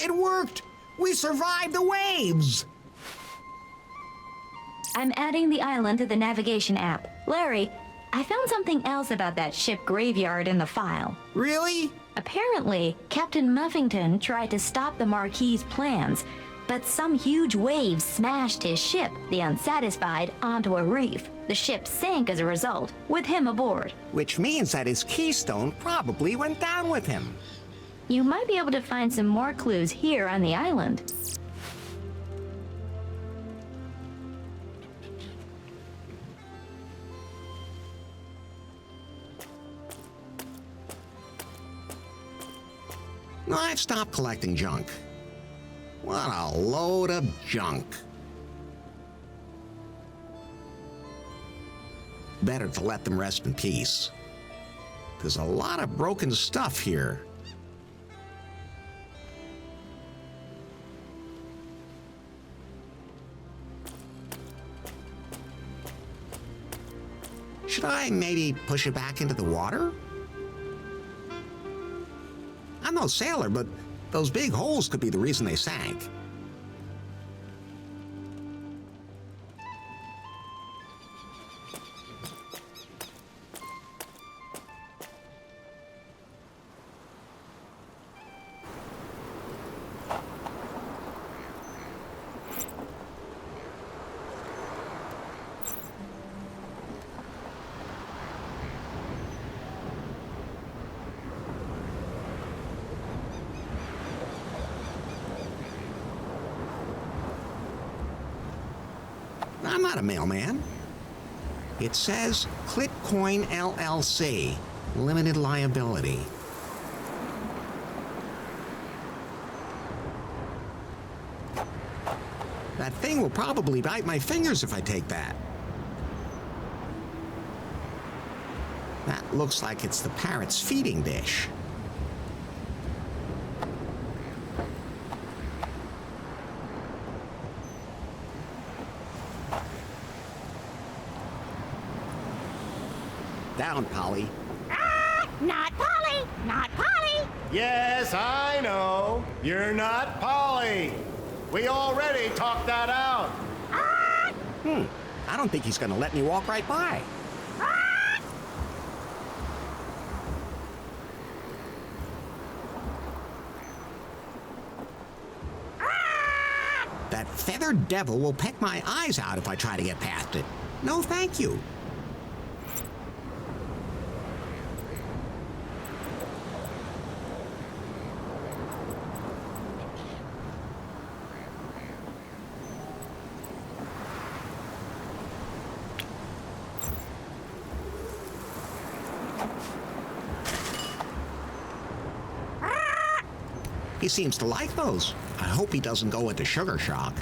It worked! We survived the waves! I'm adding the island to the navigation app. Larry, I found something else about that ship graveyard in the file. Really? Apparently, Captain Muffington tried to stop the Marquis's plans, but some huge waves smashed his ship, the Unsatisfied, onto a reef. The ship sank as a result, with him aboard. Which means that his keystone probably went down with him. You might be able to find some more clues here on the island. I've stopped collecting junk. What a load of junk. Better to let them rest in peace. There's a lot of broken stuff here. Should I maybe push it back into the water? I'm no sailor, but those big holes could be the reason they sank. I'm not a mailman. It says Clitcoin LLC, limited liability. That thing will probably bite my fingers if I take that. That looks like it's the parrot's feeding dish. Down, Polly. Ah! Not Polly! Not Polly! Yes, I know. You're not Polly. We already talked that out. Ah! I don't think he's gonna let me walk right by. Ah! Ah! That feathered devil will peck my eyes out if I try to get past it. No, thank you. He seems to like those. I hope he doesn't go into sugar shock.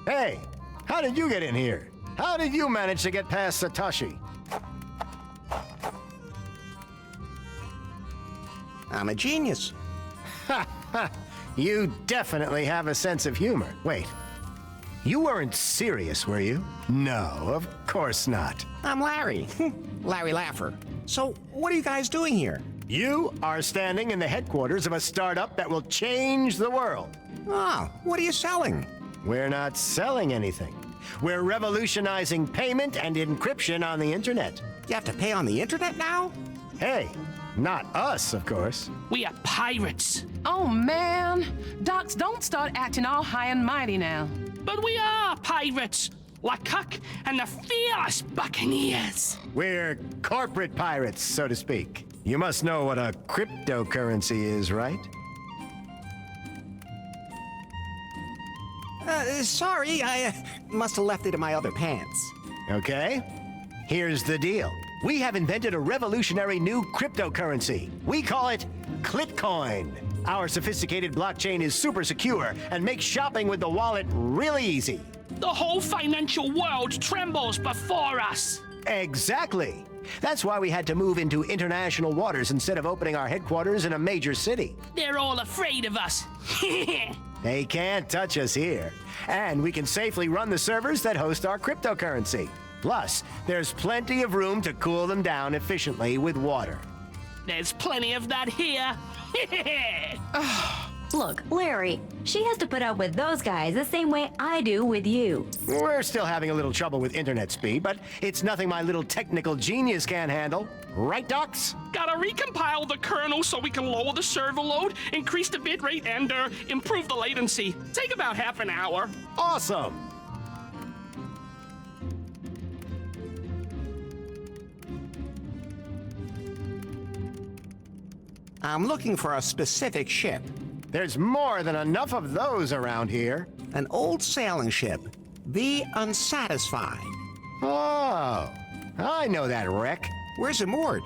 Hey, how did you get in here? How did you manage to get past Satoshi? I'm a genius. Ha ha! You definitely have a sense of humor. Wait. You weren't serious, were you? No, of course not. I'm Larry. Larry Laffer. So, what are you guys doing here? You are standing in the headquarters of a startup that will change the world. Oh, what are you selling? We're not selling anything. We're revolutionizing payment and encryption on the internet. You have to pay on the internet now? Hey, not us, of course. We are pirates. Oh, man. Docs, don't start acting all high and mighty now. But we are pirates, like Huck and the fearless Buccaneers. We're corporate pirates, so to speak. You must know what a cryptocurrency is, right? Sorry, I must have left it in my other pants. Okay. Here's the deal. We have invented a revolutionary new cryptocurrency. We call it Clitcoin. Our sophisticated blockchain is super secure and makes shopping with the wallet really easy. The whole financial world trembles before us. Exactly. That's why we had to move into international waters instead of opening our headquarters in a major city. They're all afraid of us. They can't touch us here. And we can safely run the servers that host our cryptocurrency. Plus, there's plenty of room to cool them down efficiently with water. There's plenty of that here. Look, Larry, she has to put up with those guys the same way I do with you. We're still having a little trouble with internet speed, but it's nothing my little technical genius can't handle. Right, Docs? Gotta recompile the kernel so we can lower the server load, increase the bitrate, and improve the latency. Take about half an hour. Awesome! I'm looking for a specific ship. There's more than enough of those around here. An old sailing ship. The Unsatisfied. Oh, I know that wreck. Where's it moored?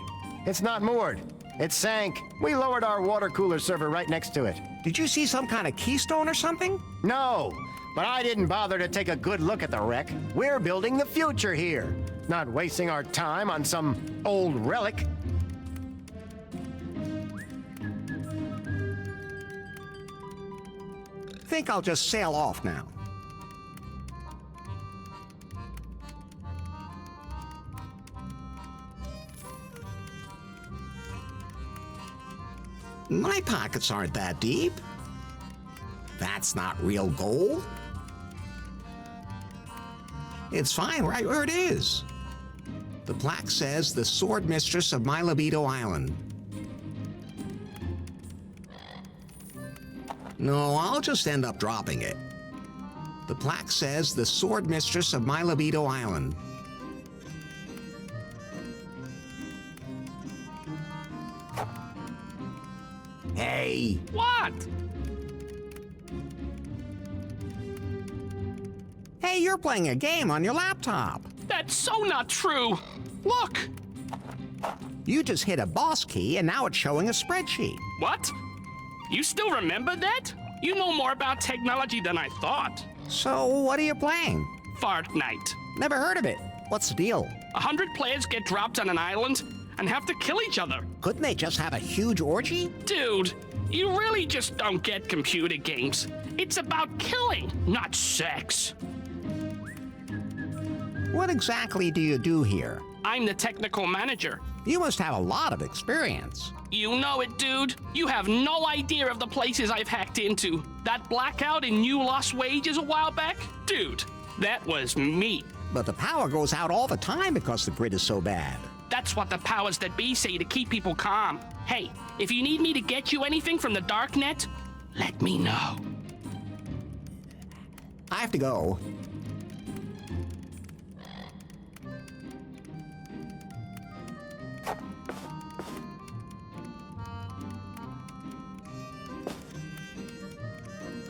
It's not moored. It sank. We lowered our water cooler server right next to it. Did you see some kind of keystone or something? No, but I didn't bother to take a good look at the wreck. We're building the future here, not wasting our time on some old relic. Think I'll just sail off now. My pockets aren't that deep. That's not real gold. It's fine right where it is. The plaque says the sword mistress of my libido island. No, I'll just end up dropping it. The plaque says the sword mistress of my libido island. Hey! What? Hey, you're playing a game on your laptop. That's so not true. Look. You just hit a boss key and now it's showing a spreadsheet. What? You still remember that? You know more about technology than I thought. So, what are you playing? Fortnite. Never heard of it. What's the deal? 100 players get dropped on an island and have to kill each other. Couldn't they just have a huge orgy? Dude, you really just don't get computer games. It's about killing, not sex. What exactly do you do here? I'm the technical manager. You must have a lot of experience. You know it, dude. You have no idea of the places I've hacked into. That blackout in New Lost Wages a while back? Dude, that was me. But the power goes out all the time because the grid is so bad. That's what the powers that be say to keep people calm. Hey, if you need me to get you anything from the darknet, let me know. I have to go.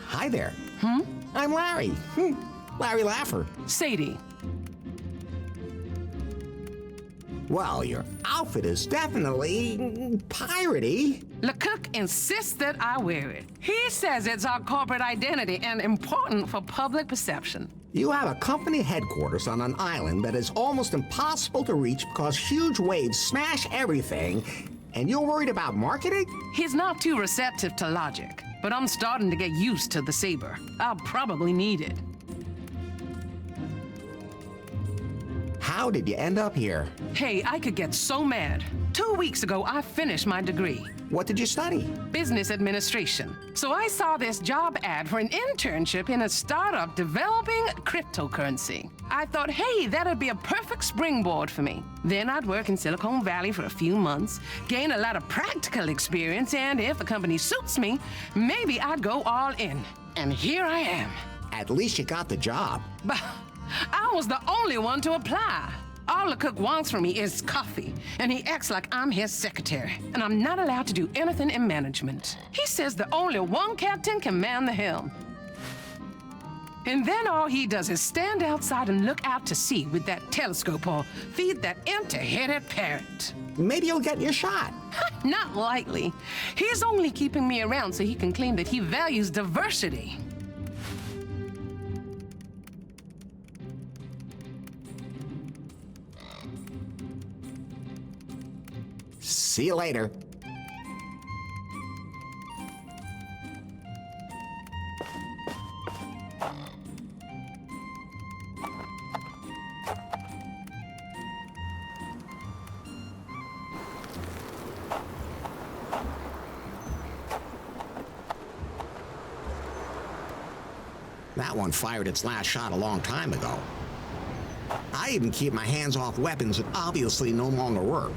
Hi there. I'm Larry. Larry Laffer. Sadie. Well, your outfit is definitely piratey. LeCook insists that I wear it. He says it's our corporate identity and important for public perception. You have a company headquarters on an island that is almost impossible to reach because huge waves smash everything, and you're worried about marketing? He's not too receptive to logic, but I'm starting to get used to the saber. I'll probably need it. How did you end up here? Hey, I could get so mad. 2 weeks ago, I finished my degree. What did you study? Business administration. So I saw this job ad for an internship in a startup developing cryptocurrency. I thought, hey, that'd be a perfect springboard for me. Then I'd work in Silicon Valley for a few months, gain a lot of practical experience, and if the company suits me, maybe I'd go all in. And here I am. At least you got the job. But I was the only one to apply. All the cook wants from me is coffee, and he acts like I'm his secretary, and I'm not allowed to do anything in management. He says that only one captain can man the helm. And then all he does is stand outside and look out to sea with that telescope or feed that empty-headed parrot. Maybe you'll get your shot. Not likely. He's only keeping me around so he can claim that he values diversity. See you later. That one fired its last shot a long time ago. I even keep my hands off weapons that obviously no longer work.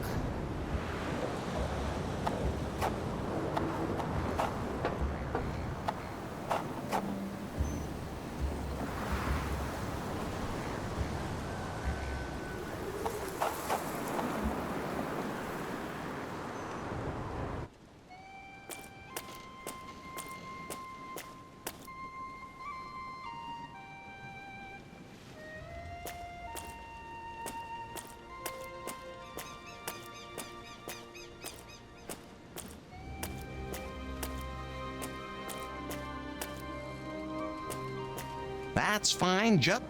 That's fine, Jup.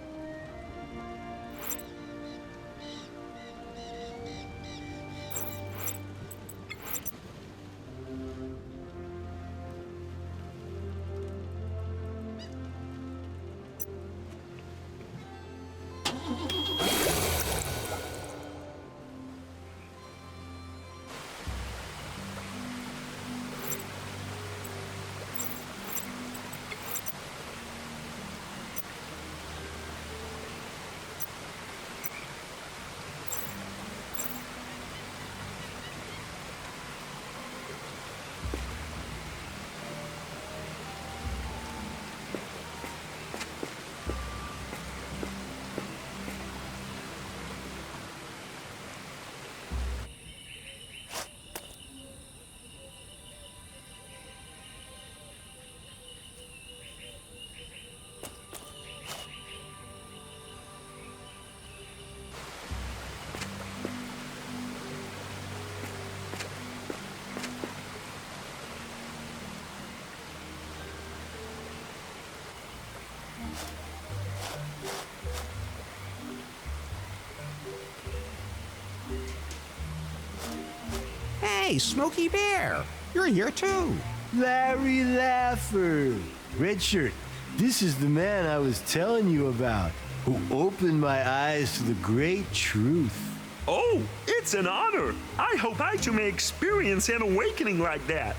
Hey, Smokey Bear, you're here too. Larry Laffer. Red shirt, this is the man I was telling you about, who opened my eyes to the great truth. Oh, it's an honor. I hope I too may experience an awakening like that.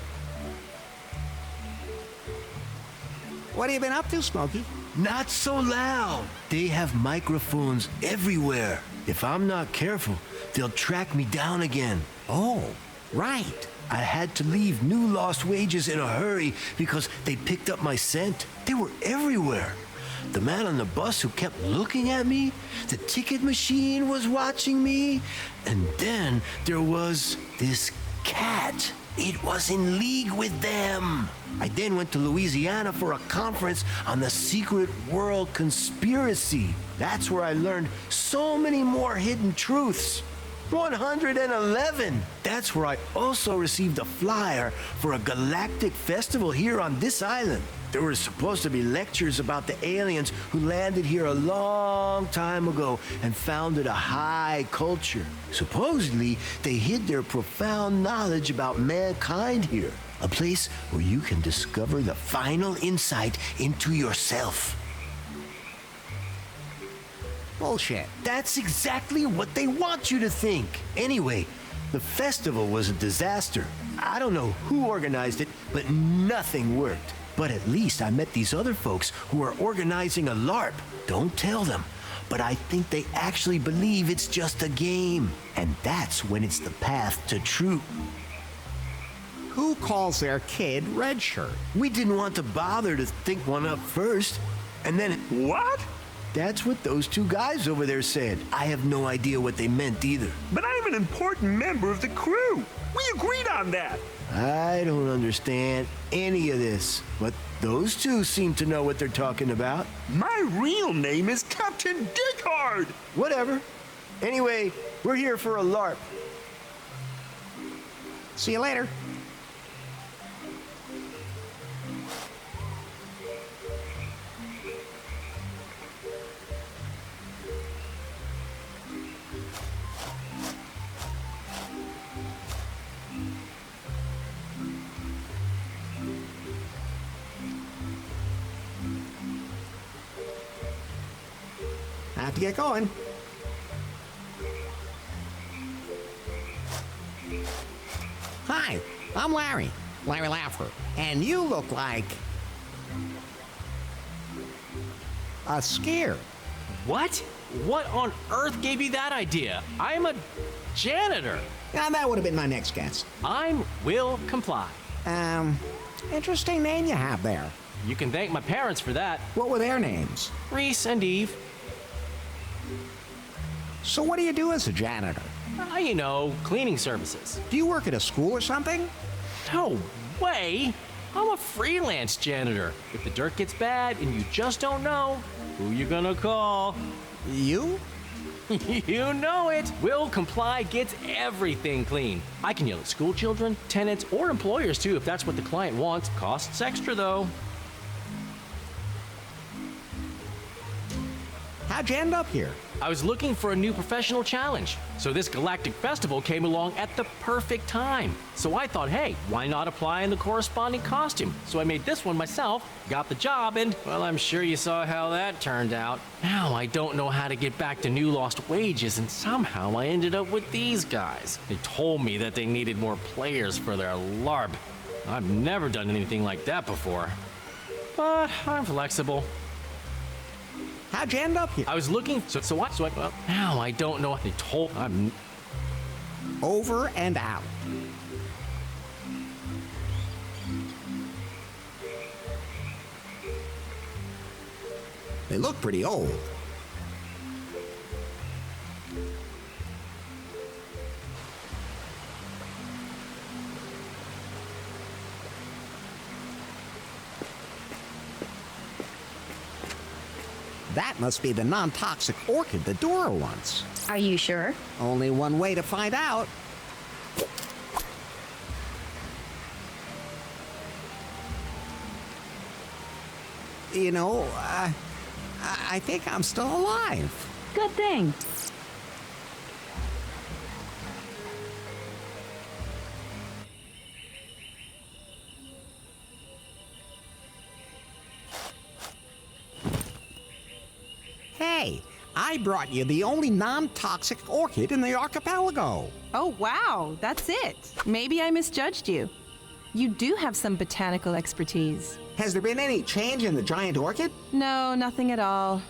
What have you been up to, Smokey? Not so loud. They have microphones everywhere. If I'm not careful, they'll track me down again. Oh, right. I had to leave New Lost Wages in a hurry because they picked up my scent. They were everywhere. The man on the bus who kept looking at me, the ticket machine was watching me, and then there was this cat. It was in league with them. I then went to Louisiana for a conference on the secret world conspiracy. That's where I learned so many more hidden truths. 111. That's where I also received a flyer for a galactic festival here on this island. There were supposed to be lectures about the aliens who landed here a long time ago and founded a high culture. Supposedly, they hid their profound knowledge about mankind here. A place where you can discover the final insight into yourself. Bullshit. That's exactly what they want you to think. Anyway, the festival was a disaster. I don't know who organized it, but nothing worked. But at least I met these other folks who are organizing a LARP. Don't tell them, but I think they actually believe it's just a game. And that's when it's the path to truth. Who calls their kid Red Shirt? We didn't want to bother to think one up first. And then What? that's what those two guys over there said. I have no idea what they meant either. But I'm an important member of the crew. We agreed on that. I don't understand any of this, but those two seem to know what they're talking about. My real name is Captain Dickhard. Whatever. Anyway, we're here for a LARP. See you later. to get going. Hi, I'm Larry Laffer, and you look like a skier. What? What on earth gave you that idea? I'm a janitor. Now, that would have been my next guess. I'm will comply. Interesting name you have there. You can thank my parents for that. What were their names? Reese and Eve. So what do you do as a janitor? You know, cleaning services. Do you work at a school or something? No way! I'm a freelance janitor. If the dirt gets bad and you just don't know, who you gonna call? You? You know it! Will Comply gets everything clean. I can yell at school children, tenants, or employers too if that's what the client wants. Costs extra though. How'd you end up here? I was looking for a new professional challenge, so this galactic festival came along at the perfect time. So I thought, hey, why not apply in the corresponding costume? So I made this one myself, got the job, and, well, I'm sure you saw how that turned out. Now I don't know how to get back to new lost wages, and somehow I ended up with these guys. They told me that they needed more players for their LARP. I've never done anything like that before. But I'm flexible. How'd you end up here? I was looking, so what? Well, now I don't know. They told, I'm... Over and out. They look pretty old. That must be the non-toxic orchid that Dora wants. Are you sure? Only one way to find out. You know, I think I'm still alive. Good thing. Hey, I brought you the only non-toxic orchid in the archipelago. Oh, wow, that's it. Maybe I misjudged you. You do have some botanical expertise. Has there been any change in the giant orchid? No, nothing at all.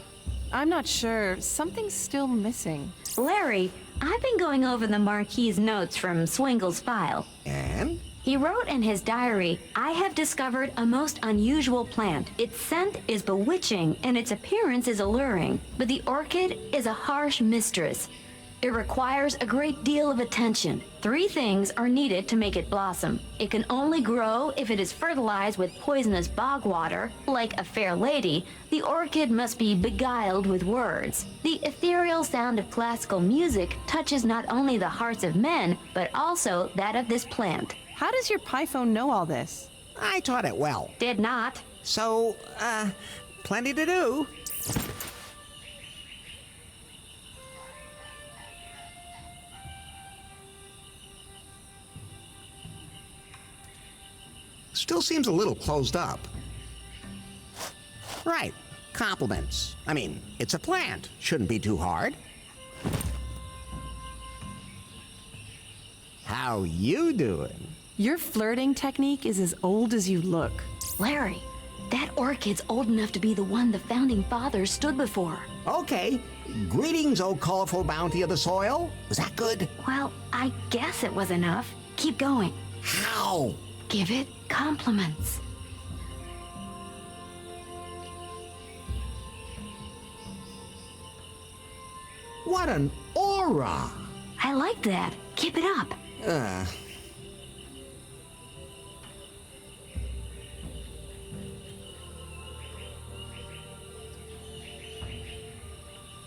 I'm not sure. Something's still missing. Larry, I've been going over the Marquis's notes from Swingle's file. And? He wrote in his diary, I have discovered a most unusual plant. Its scent is bewitching and its appearance is alluring, but the orchid is a harsh mistress. It requires a great deal of attention. 3 things are needed to make it blossom. It can only grow if it is fertilized with poisonous bog water. Like a fair lady, the orchid must be beguiled with words. The ethereal sound of classical music touches not only the hearts of men, but also that of this plant. How does your Python know all this? I taught it well. Did not. So, plenty to do. Still seems a little closed up. Right. Compliments. I mean, it's a plant. Shouldn't be too hard. How you doing? Your flirting technique is as old as you look. Larry, that orchid's old enough to be the one the founding fathers stood before. Okay. Greetings, O colorful bounty of the soil. Was that good? Well, I guess it was enough. Keep going. How? Give it compliments. What an aura! I like that. Keep it up.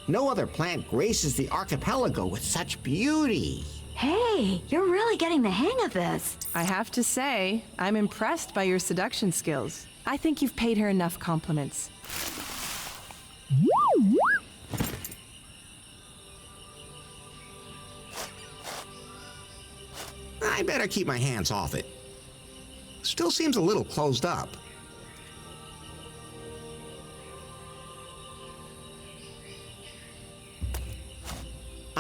No other plant graces the archipelago with such beauty. Hey, you're really getting the hang of this. I have to say, I'm impressed by your seduction skills. I think you've paid her enough compliments. I better keep my hands off it. Still seems a little closed up.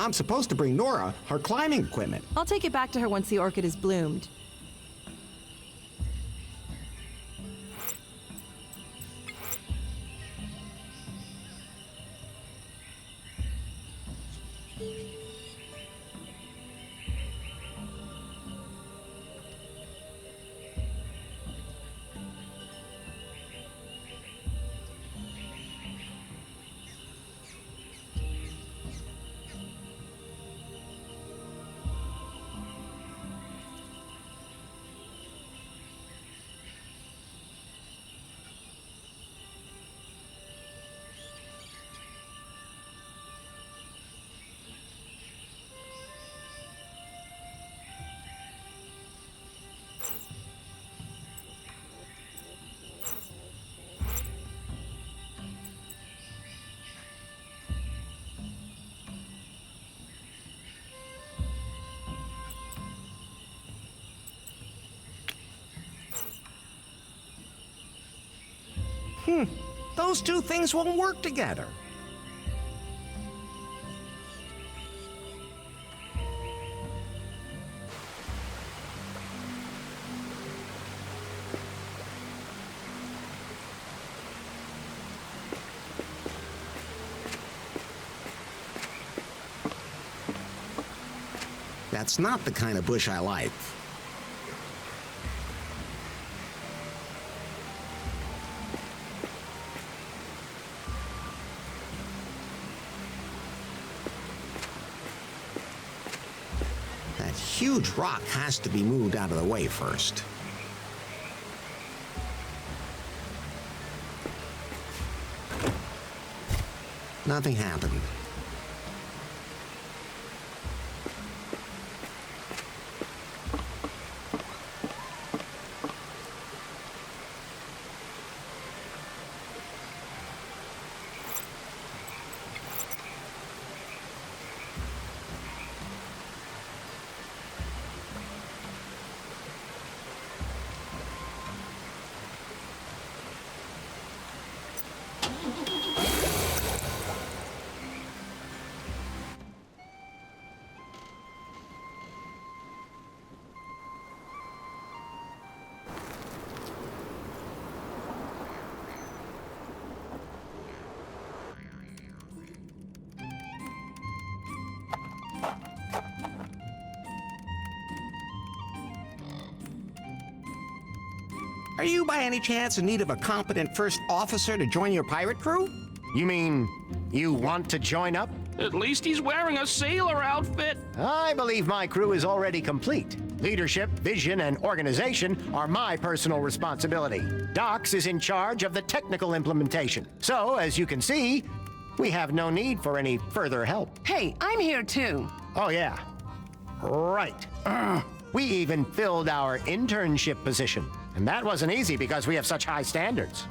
I'm supposed to bring Nora her climbing equipment. I'll take it back to her once the orchid is bloomed. Those two things won't work together. That's not the kind of bush I like. That huge rock has to be moved out of the way first. Nothing happened. Are you by any chance in need of a competent first officer to join your pirate crew? You mean you want to join up? At least he's wearing a sailor outfit. I believe my crew is already complete. Leadership, vision, and organization are my personal responsibility. Docs is in charge of the technical implementation. So, as you can see, we have no need for any further help. Hey, I'm here too. Oh, yeah. Right. We even filled our internship position. And that wasn't easy because we have such high standards.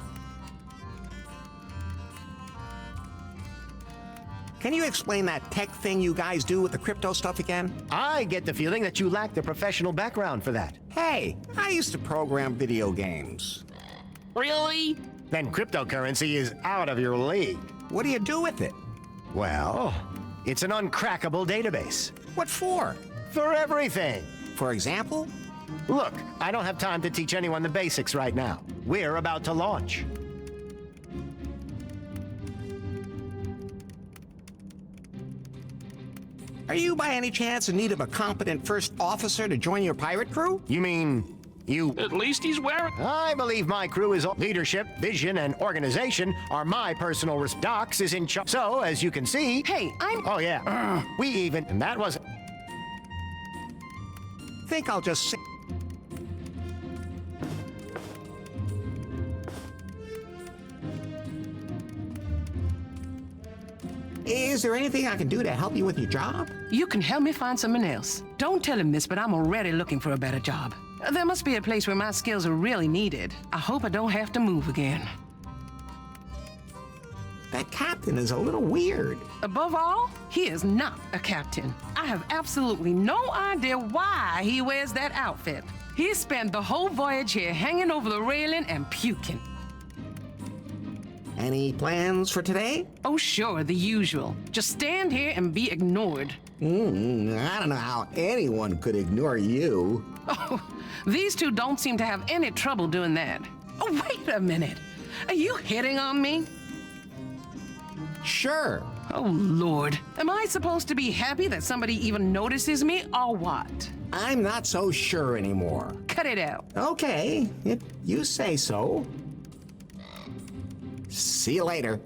Can you explain that tech thing you guys do with the crypto stuff again? I get the feeling that you lack the professional background for that. Hey, I used to program video games. Really? Then cryptocurrency is out of your league. What do you do with it? Well, it's an uncrackable database. What for? For everything. For example? Look, I don't have time to teach anyone the basics right now. We're about to launch. Are you by any chance in need of a competent first officer to join your pirate crew? You mean you... At least he's wearing... I believe my crew is... Leadership, vision, and organization are my personal... Docs is in charge. So, as you can see... Hey, I'm... Oh, yeah. We even... And that was... Think I'll just say... Is there anything I can do to help you with your job? You can help me find someone else. Don't tell him this, but I'm already looking for a better job. There must be a place where my skills are really needed. I hope I don't have to move again. That captain is a little weird. Above all, he is not a captain. I have absolutely no idea why he wears that outfit. He spent the whole voyage here hanging over the railing and puking. Any plans for today? Oh, sure, the usual. Just stand here and be ignored. I don't know how anyone could ignore you. Oh, these two don't seem to have any trouble doing that. Oh, wait a minute. Are you hitting on me? Sure. Oh, Lord. Am I supposed to be happy that somebody even notices me, or what? I'm not so sure anymore. Cut it out. Okay, if you say so. See you later.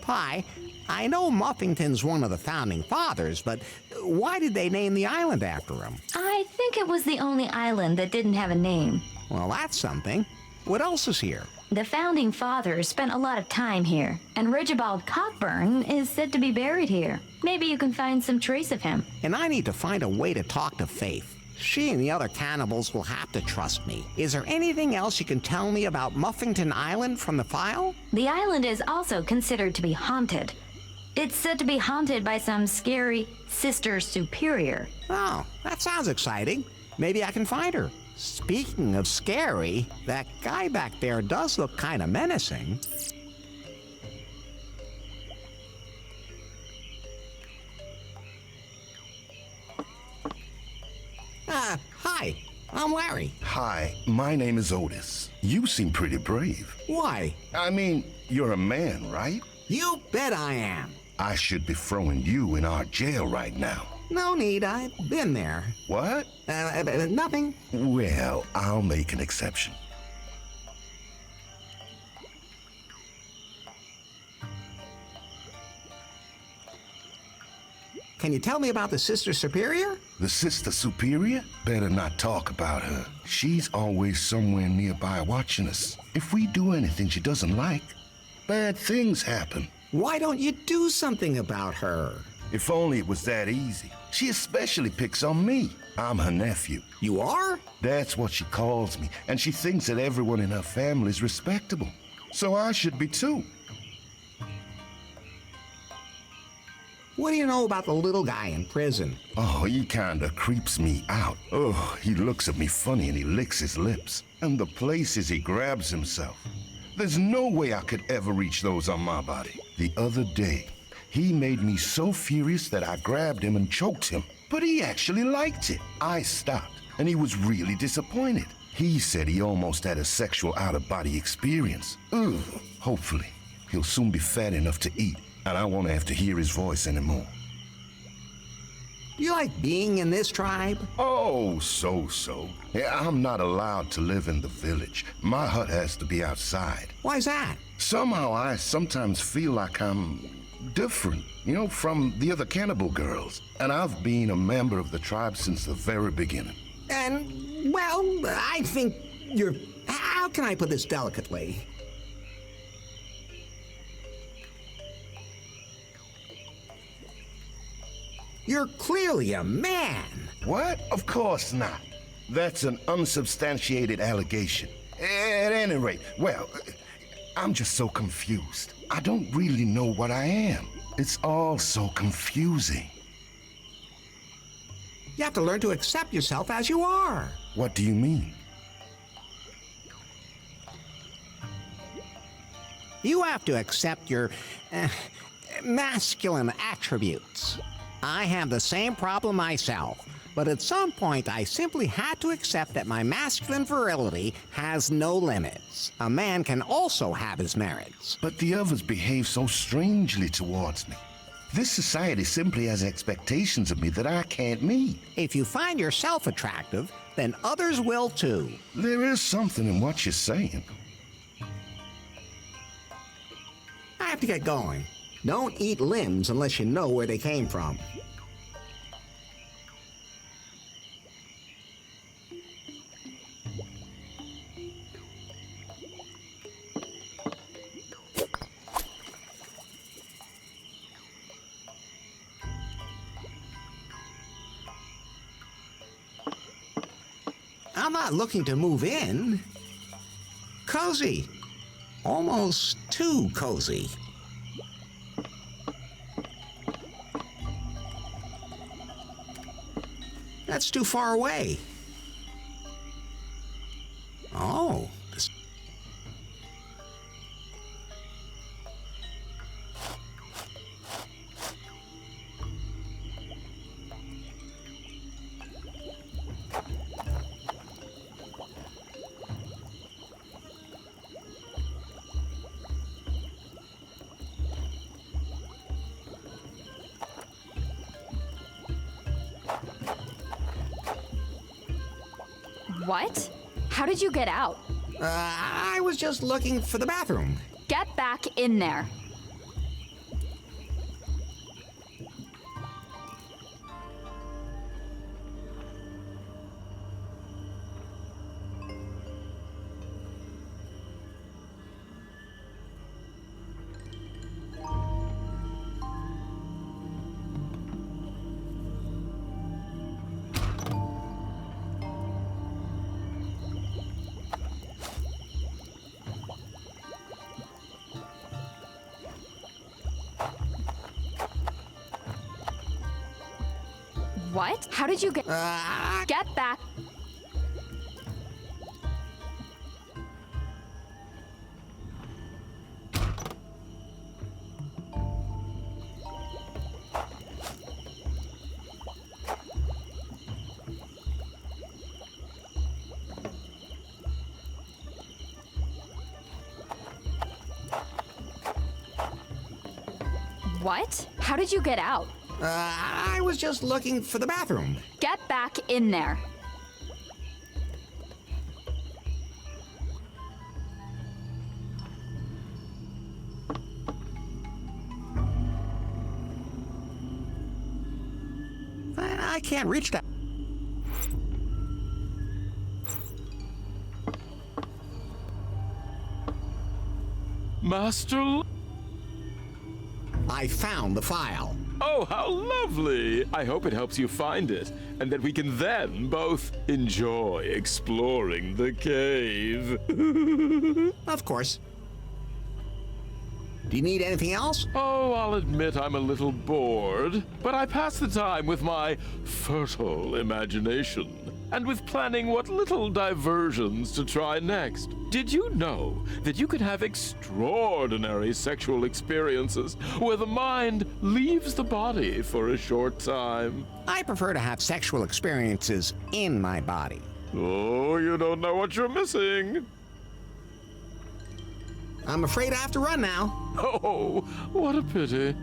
Hi, I know Muffington's one of the founding fathers, but why did they name the island after him? I think it was the only island that didn't have a name. Well, that's something. What else is here? The founding fathers spent a lot of time here, and Rigibald Cockburn is said to be buried here. Maybe you can find some trace of him. And I need to find a way to talk to Faith. She and the other cannibals will have to trust me. Is there anything else you can tell me about Muffington Island from the file? The island is also considered to be haunted. It's said to be haunted by some scary Sister Superior. Oh, that sounds exciting. Maybe I can find her. Speaking of scary, that guy back there does look kind of menacing. Hi, I'm Larry. Hi, my name is Otis. You seem pretty brave. Why? I mean, you're a man, right? You bet I am. I should be throwing you in our jail right now. No need, I've been there. What? Nothing. Well, I'll make an exception. Can you tell me about the Sister Superior? The Sister Superior? Better not talk about her. She's always somewhere nearby watching us. If we do anything she doesn't like, bad things happen. Why don't you do something about her? If only it was that easy. She especially picks on me. I'm her nephew. You are? That's what she calls me, and she thinks that everyone in her family is respectable. So I should be too. What do you know about the little guy in prison? Oh, he kinda creeps me out. Oh, he looks at me funny and he licks his lips. And the places he grabs himself. There's no way I could ever reach those on my body. The other day, he made me so furious that I grabbed him and choked him. But he actually liked it. I stopped, and he was really disappointed. He said he almost had a sexual out-of-body experience. Ugh. Hopefully, he'll soon be fat enough to eat, and I won't have to hear his voice anymore. Do you like being in this tribe? Oh, so. Yeah, I'm not allowed to live in the village. My hut has to be outside. Why's that? Somehow I sometimes feel like I'm different, from the other cannibal girls. And I've been a member of the tribe since the very beginning. And, well, I think you're... How can I put this delicately? You're clearly a man. What? Of course not. That's an unsubstantiated allegation. At any rate, well, I'm just so confused. I don't really know what I am. It's all so confusing. You have to learn to accept yourself as you are. What do you mean? You have to accept your masculine attributes. I have the same problem myself, but at some point I simply had to accept that my masculine virility has no limits. A man can also have his merits. But the others behave so strangely towards me. This society simply has expectations of me that I can't meet. If you find yourself attractive, then others will too. There is something in what you're saying. I have to get going. Don't eat limbs unless you know where they came from. I'm not looking to move in. Cozy. Almost too cozy. That's too far away. Oh. What? How did you get out? I was just looking for the bathroom. Get back in there. What? How did you get... Get back. What? How did you get out? I was just looking for the bathroom. Get back in there. I can't reach that. Master... I found the file. Oh, how lovely! I hope it helps you find it, and that we can then both enjoy exploring the cave. Of course. Do you need anything else? Oh, I'll admit I'm a little bored, but I pass the time with my fertile imagination, and with planning what little diversions to try next. Did you know that you can have extraordinary sexual experiences where the mind leaves the body for a short time? I prefer to have sexual experiences in my body. Oh, you don't know what you're missing. I'm afraid I have to run now. Oh, what a pity.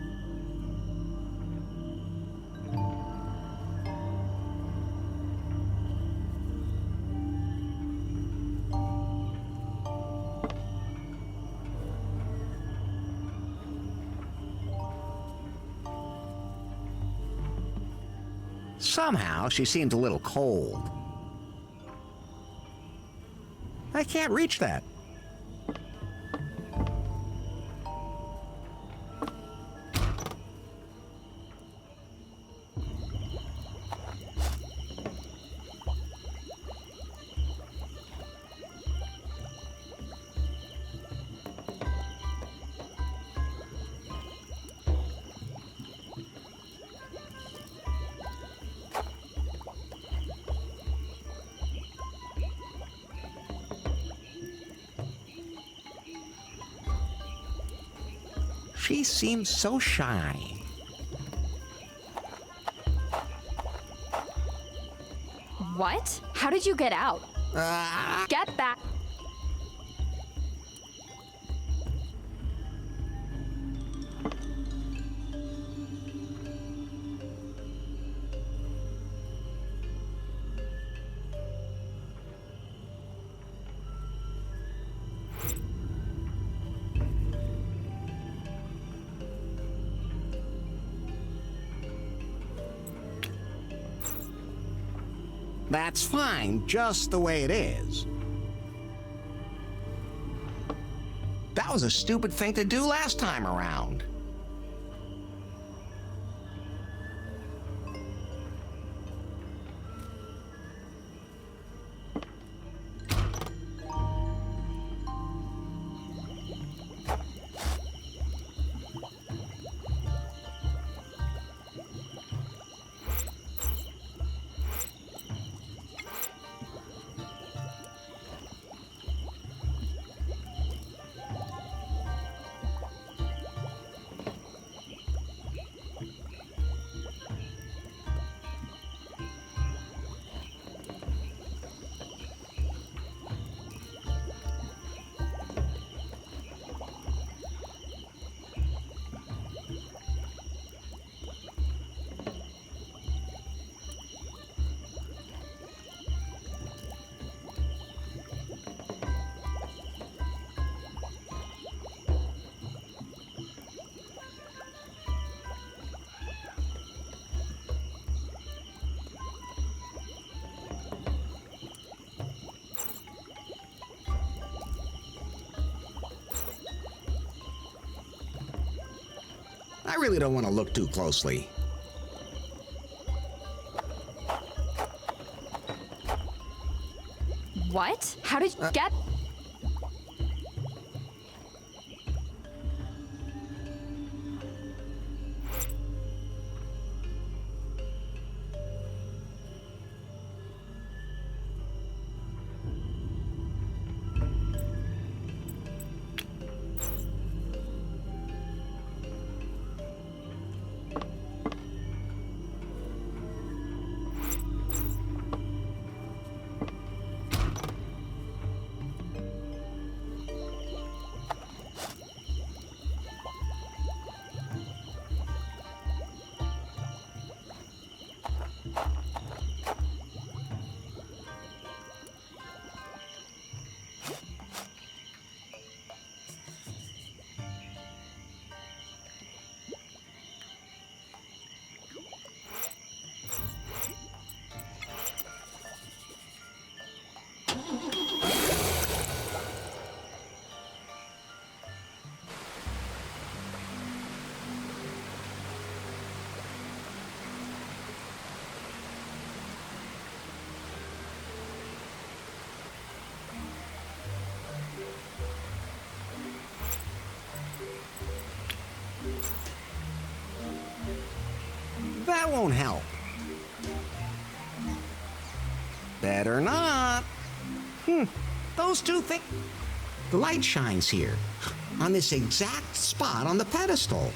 Somehow, she seems a little cold. I can't reach that. She seems so shy. What? How did you get out? Get back. That's fine, just the way it is. That was a stupid thing to do last time around. I really don't want to look too closely. What? How did you get... That won't help. Better not. Those two things... The light shines here, on this exact spot on the pedestal.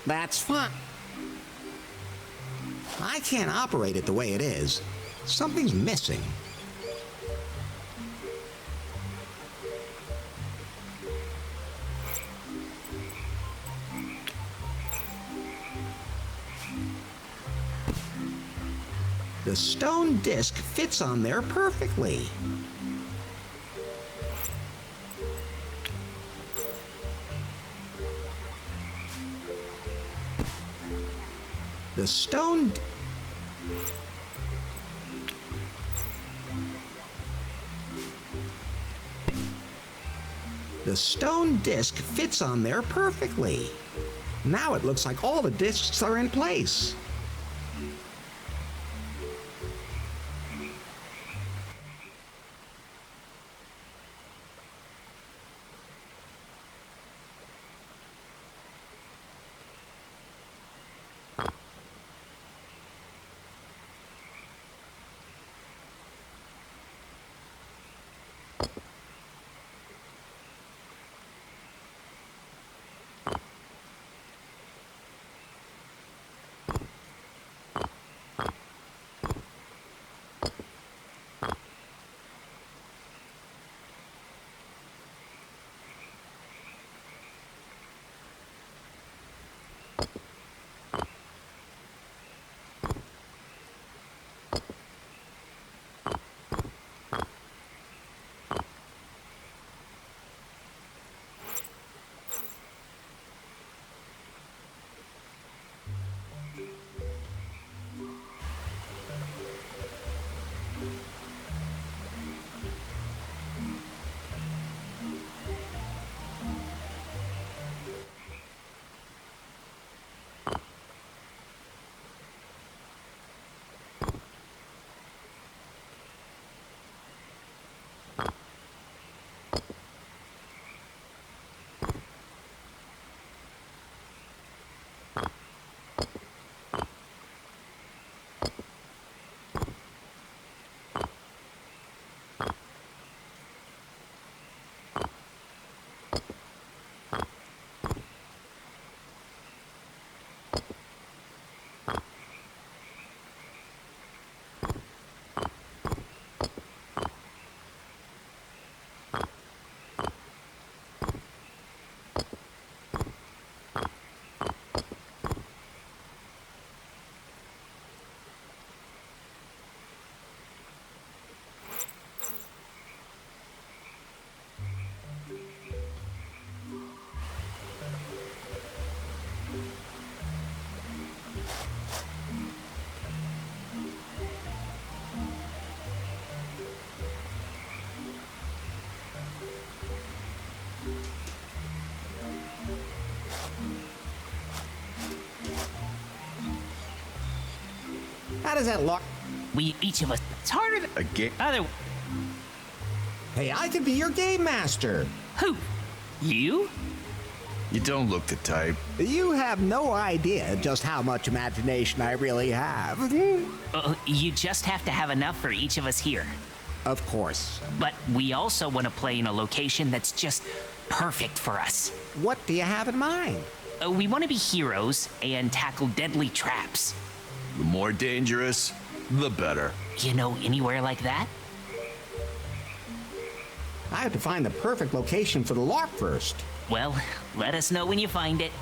That's fine. I can't operate it the way it is. Something's missing. The stone disc fits on there perfectly. The stone... The stone disc fits on there perfectly. Now it looks like all the discs are in place. How does that look? We each of us. It's harder than A game? other. Hey, I could be your game master. Who? You? You don't look the type. You have no idea just how much imagination I really have. You just have to have enough for each of us here. Of course. But we also want to play in a location that's just perfect for us. What do you have in mind? We want to be heroes and tackle deadly traps. The more dangerous, the better. You know anywhere like that? I have to find the perfect location for the LARP first. Well, let us know when you find it.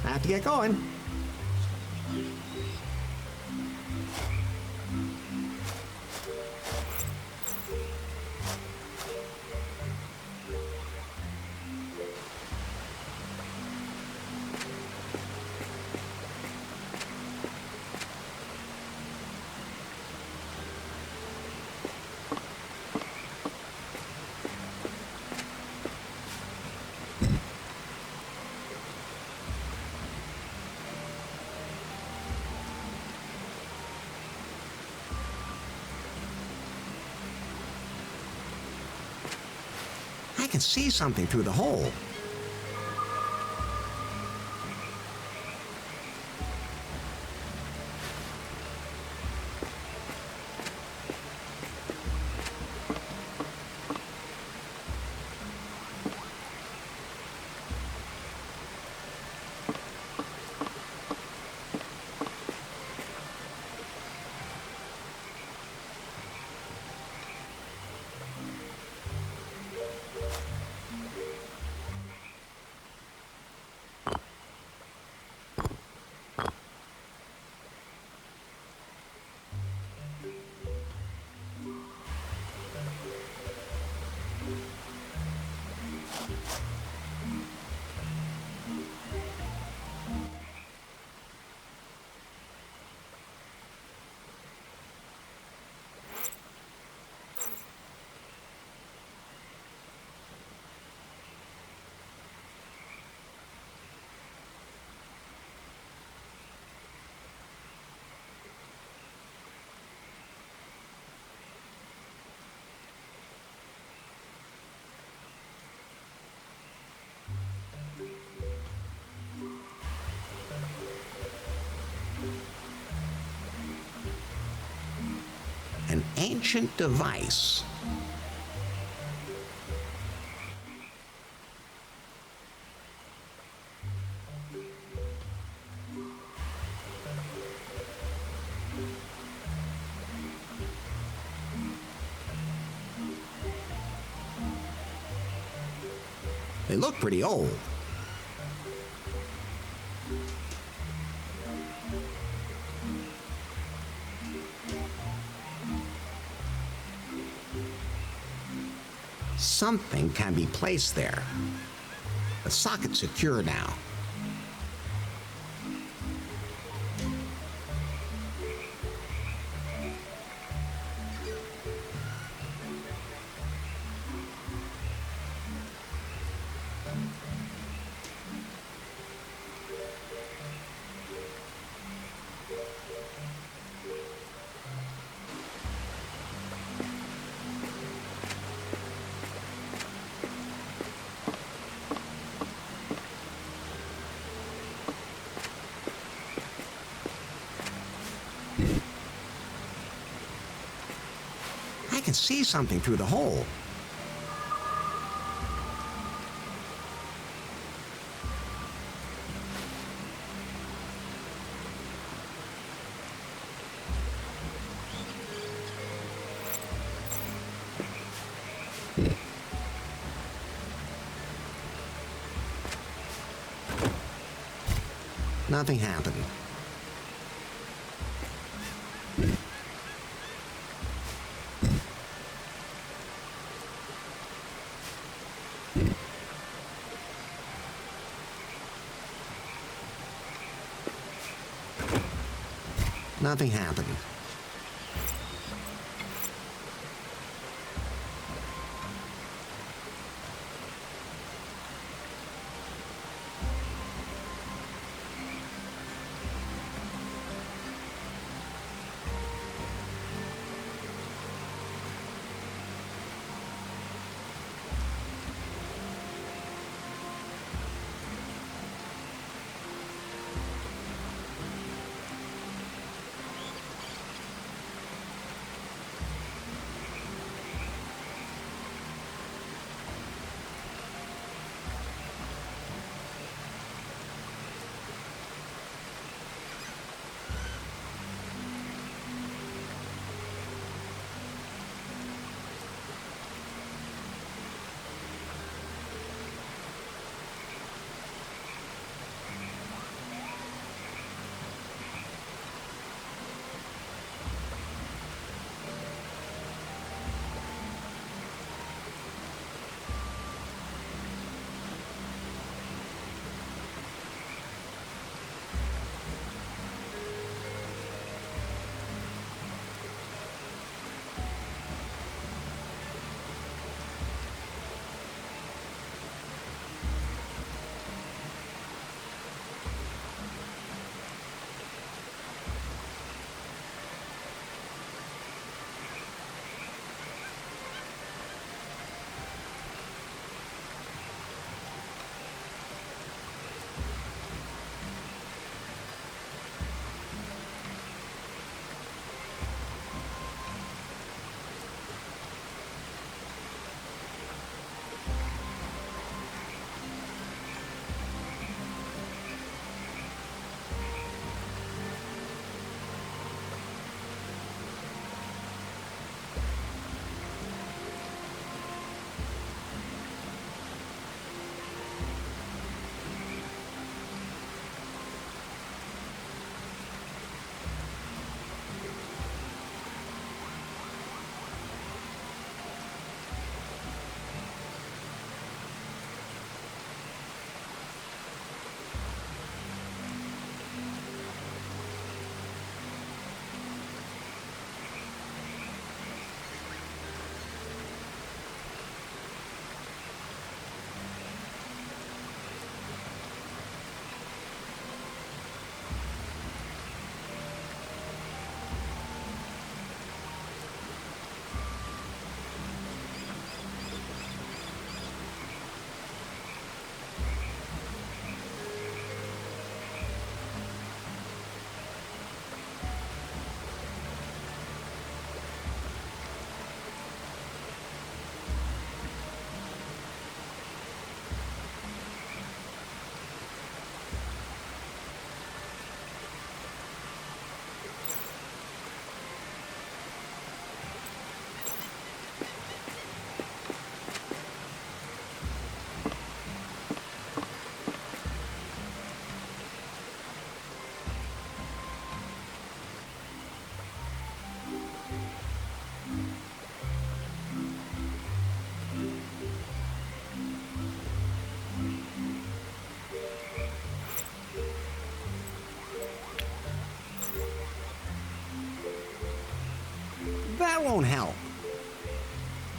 I have to get going. I can see something through the hole. An ancient device. They look pretty old. Something can be placed there. The socket's secure now. I can see something through the hole. Nothing happened. Nothing happened. That won't help.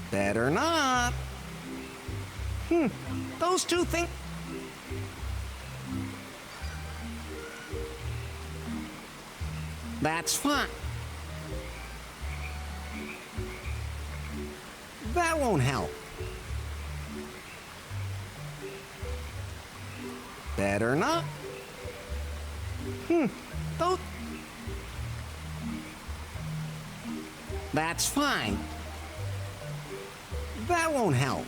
Better not. Those two things... That's fine. That won't help. Better not. Those... That's fine. That won't help.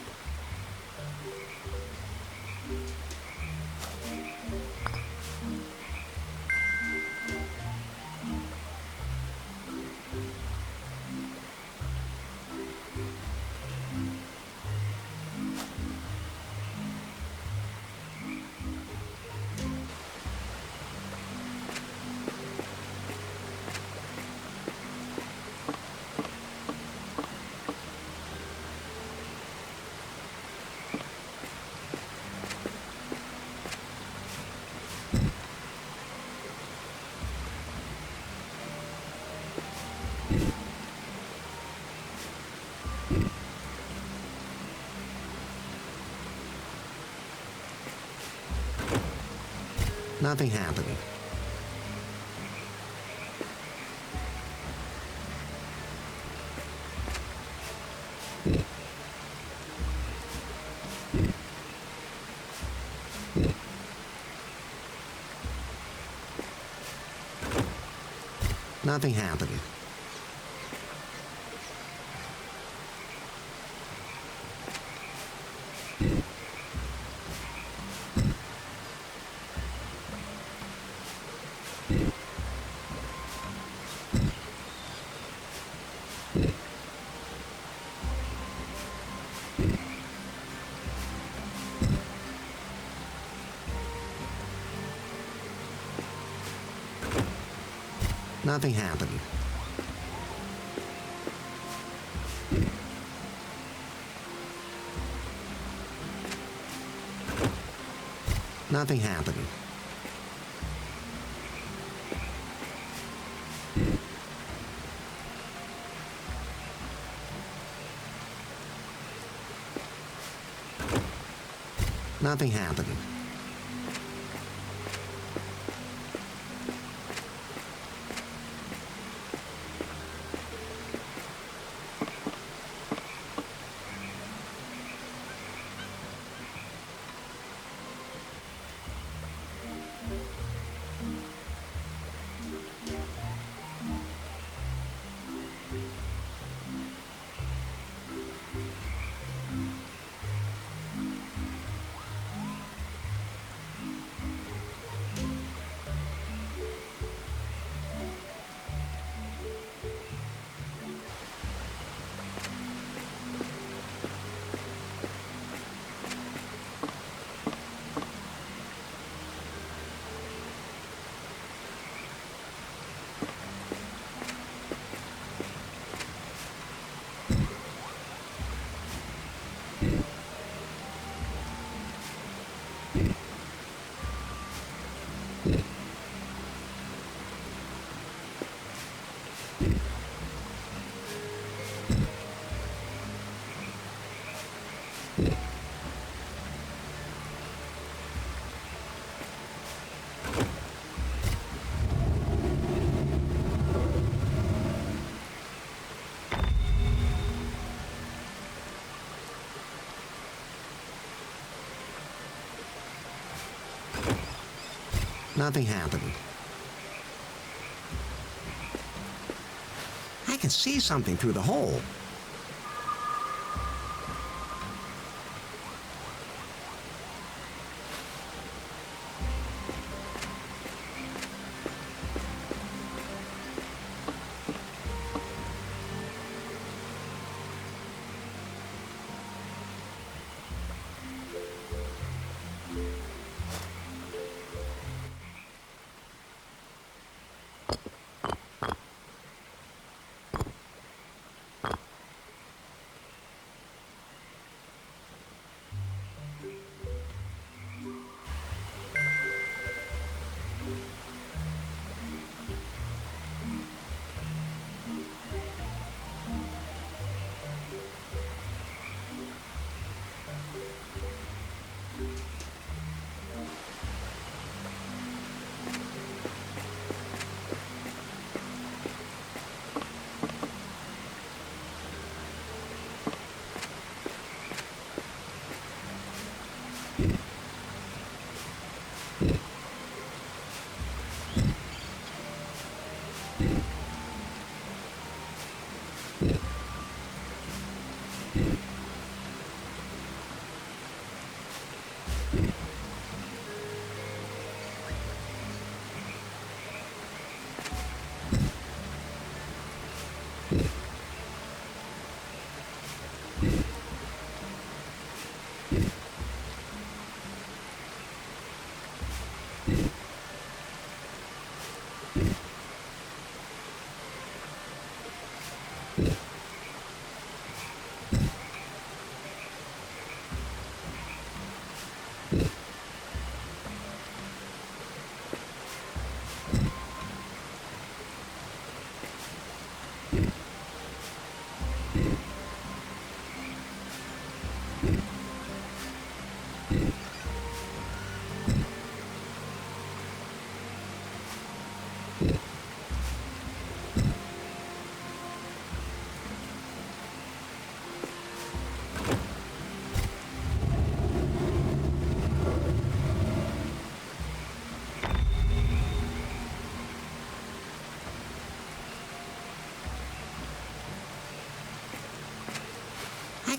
Nothing happening. Nothing happening. Nothing happening. Nothing happening. Nothing happening. Nothing happening. I can see something through the hole.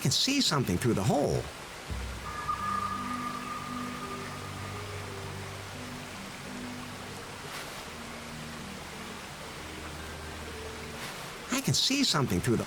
can see something through the hole. I can see something through the...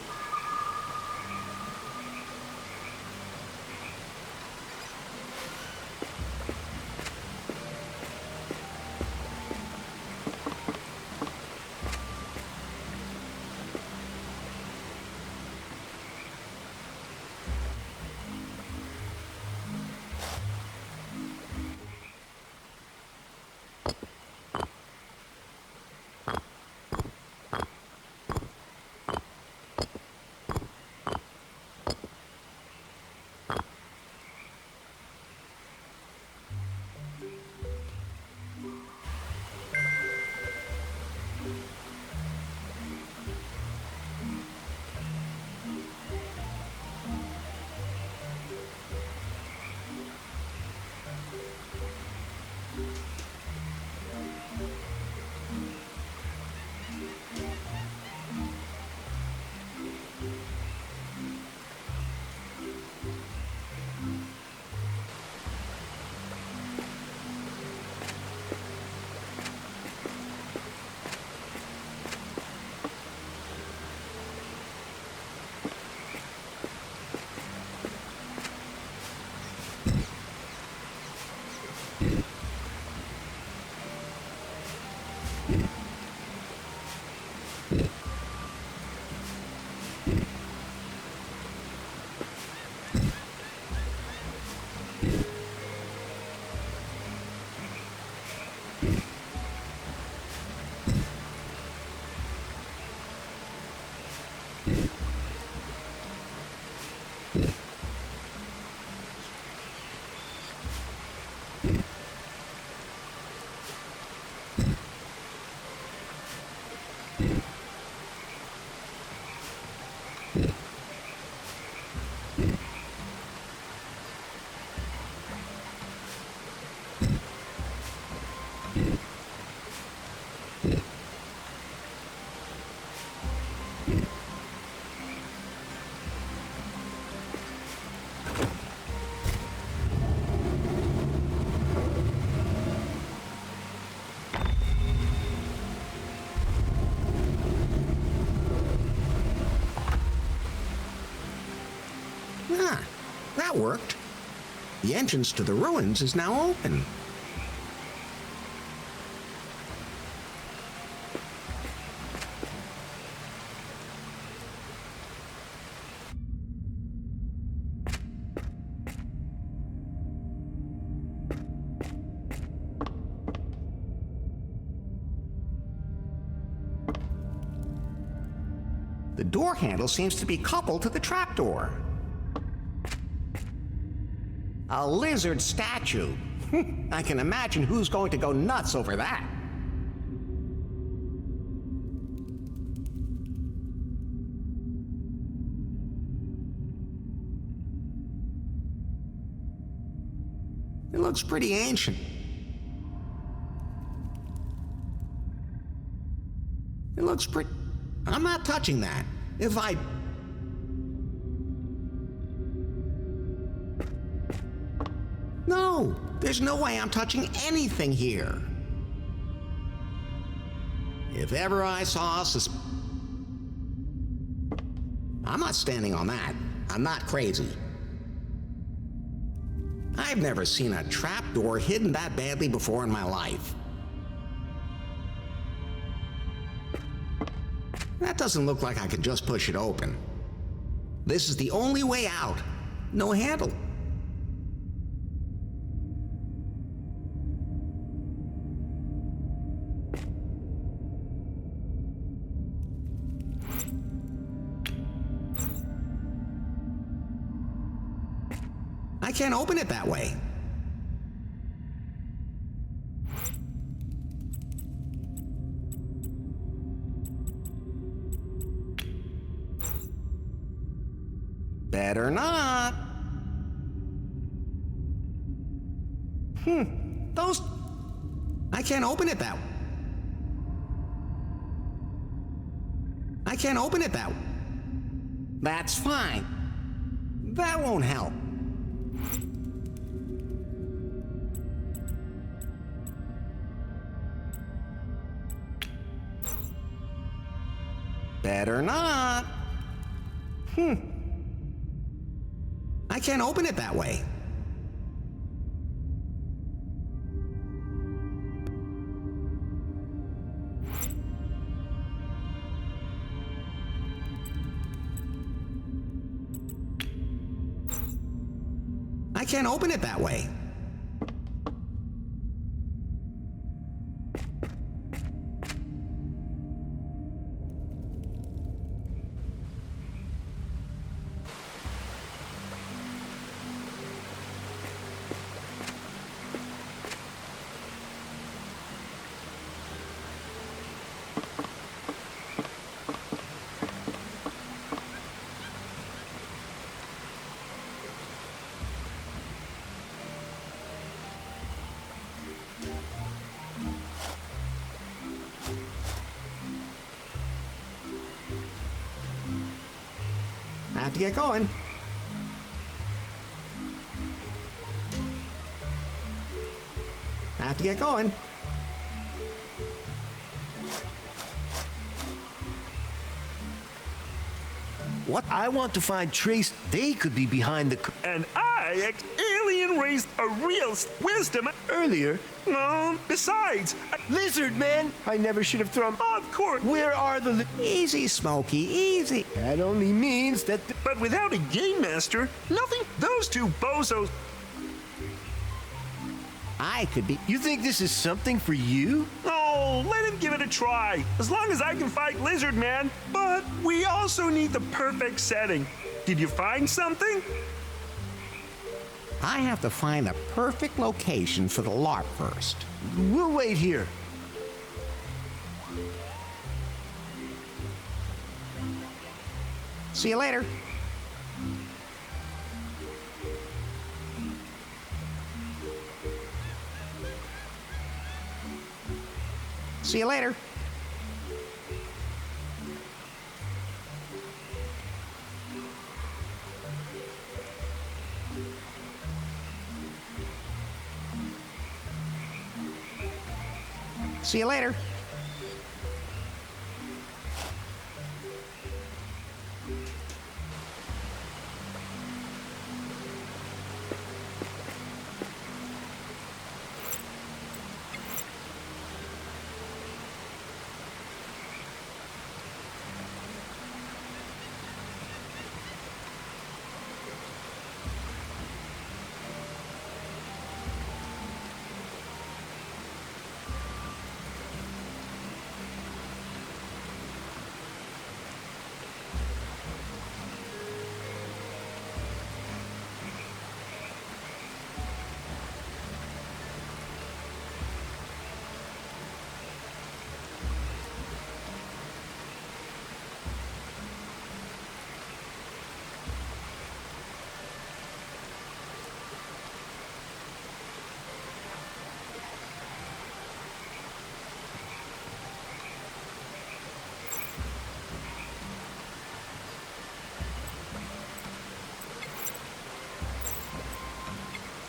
Ah, that worked. The entrance to the ruins is now open. The door handle seems to be coupled to the trapdoor. A lizard statue. I can imagine who's going to go nuts over that. It looks pretty ancient. It looks pretty... I'm not touching that. If I... No, there's no way I'm touching anything here. If ever I saw a I'm not standing on that. I'm not crazy. I've never seen a trapdoor hidden that badly before in my life. That doesn't look like I could just push it open. This is the only way out. No handle. I can't open it that way. Better not. Those... I can't open it that way. I can't open it that way. That's fine. That won't help. Better not. I can't open it that way. I can't open it that way. I have to get going. I have to get going. What? I want to find Trace. They could be behind the... And alien raised a real wisdom Earlier? No, besides, Lizard man! I never should have thrown... Of course. Where are the... Easy, Smokey, easy. That only means that... But without a game master, nothing. Those two bozos. I could be... You think this is something for you? Oh, let him give it a try. As long as I can fight Lizard Man. But we also need the perfect setting. Did you find something? I have to find the perfect location for the LARP first. We'll wait here. See you later. See you later. See you later.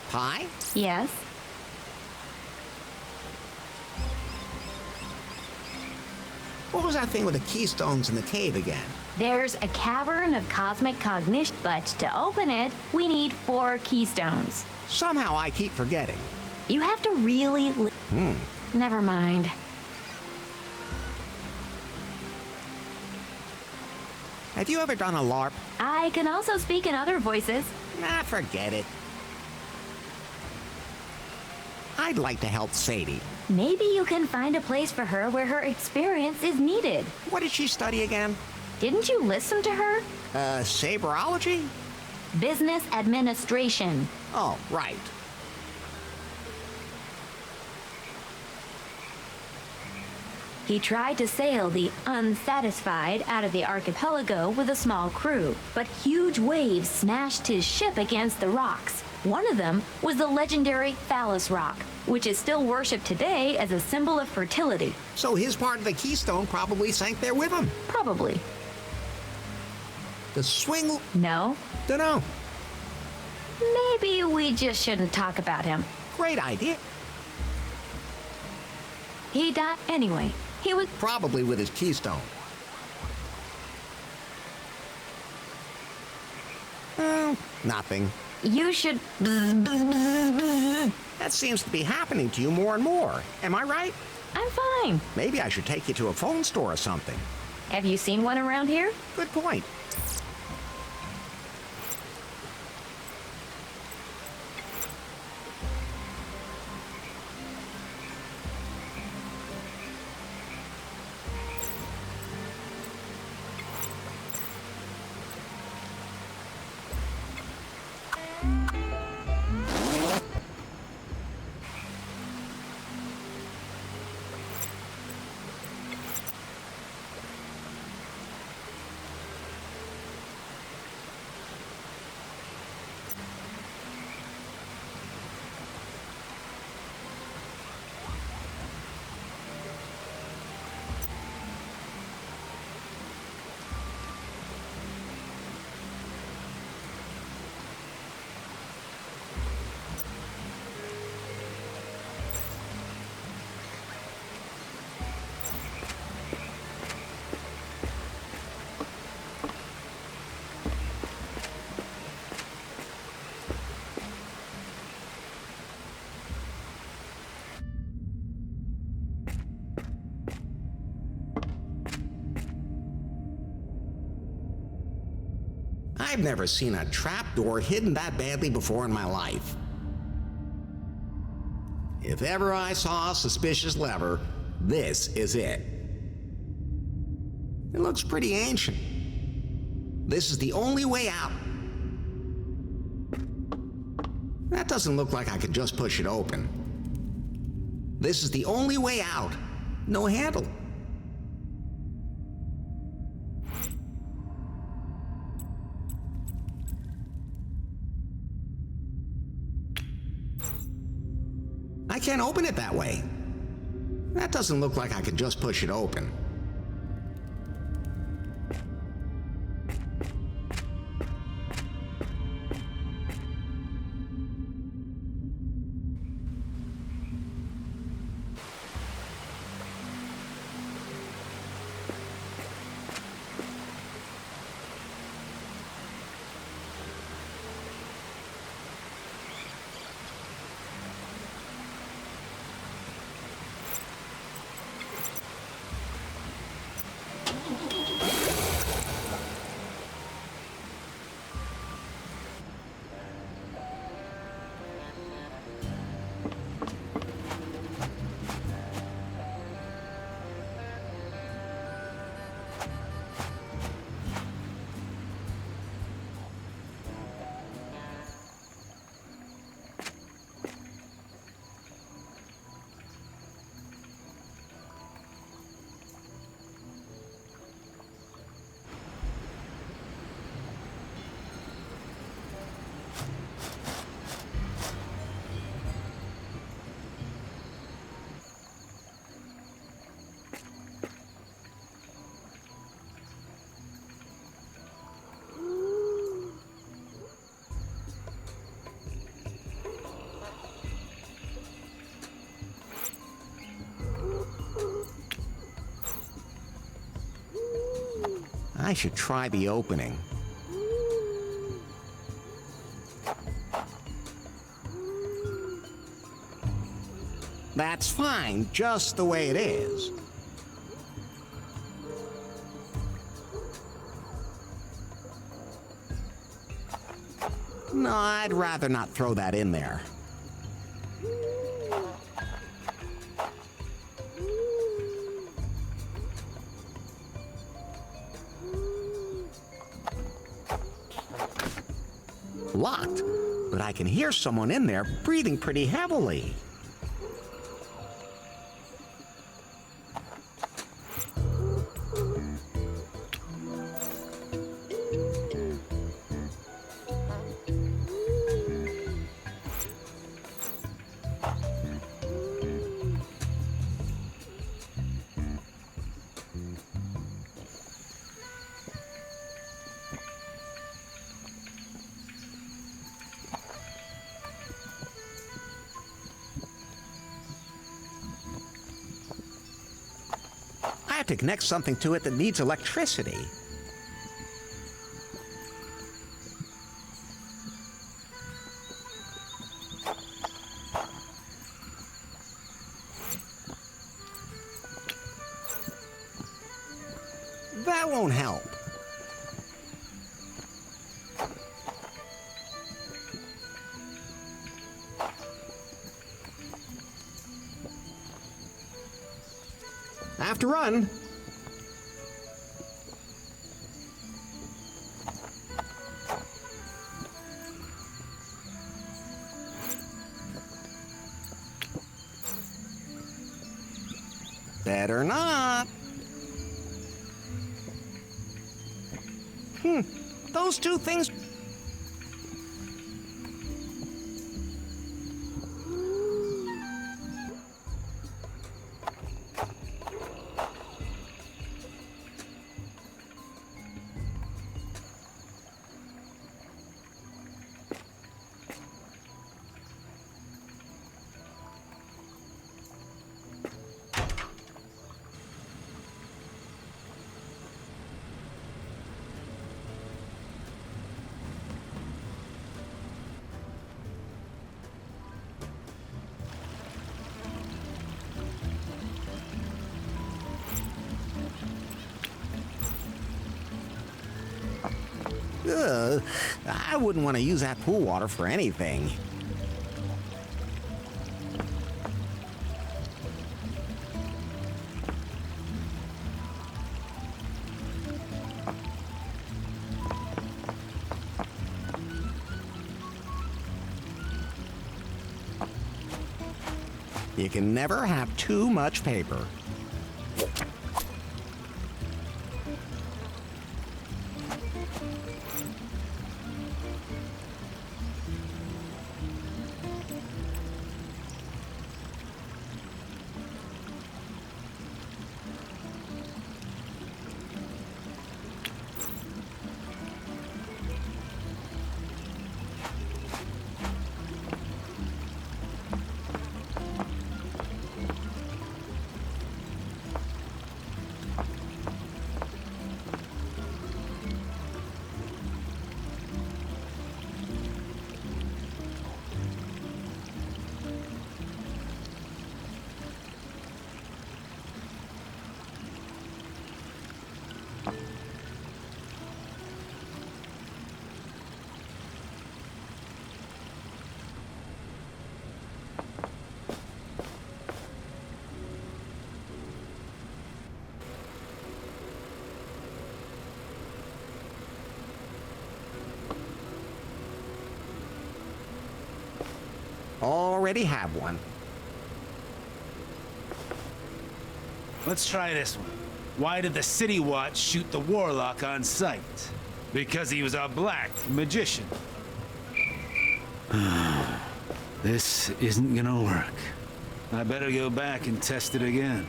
Pie? Yes? What was that thing with the keystones in the cave again? There's a cavern of cosmic cognition, but to open it, we need 4 keystones. Somehow I keep forgetting. You have to really... Never mind. Have you ever done a LARP? I can also speak in other voices. Nah, forget it. I'd like to help Sadie. Maybe you can find a place for her where her experience is needed. What did she study again? Didn't you listen to her? Saberology? Business administration. Oh, right. He tried to sail the Unsatisfied out of the archipelago with a small crew, but huge waves smashed his ship against the rocks. One of them was the legendary Phallus Rock, which is still worshipped today as a symbol of fertility. So his part of the keystone probably sank there with him. Probably. The swing... No. Dunno. Maybe we just shouldn't talk about him. Great idea. He died anyway. He was Probably with his keystone. Nothing. You should. That seems to be happening to you more and more. Am I right? I'm fine. Maybe I should take you to a phone store or something. Have you seen one around here? Good point. I've never seen a trapdoor hidden that badly before in my life. If ever I saw a suspicious lever, this is it. It looks pretty ancient. This is the only way out. That doesn't look like I could just push it open. This is the only way out. No handle. I can't open it that way. That doesn't look like I could just push it open. I should try the opening. That's fine, just the way it is. No, I'd rather not throw that in there. Locked, but I can hear someone in there breathing pretty heavily. got to connect something to it that needs electricity. That won't help. I have to run. Better not. Those two things... I wouldn't want to use that pool water for anything. You can never have too much paper. Already have one. Let's try this one. Why did the City Watch shoot the Warlock on sight? Because he was a black magician. This isn't gonna work. I better go back and test it again.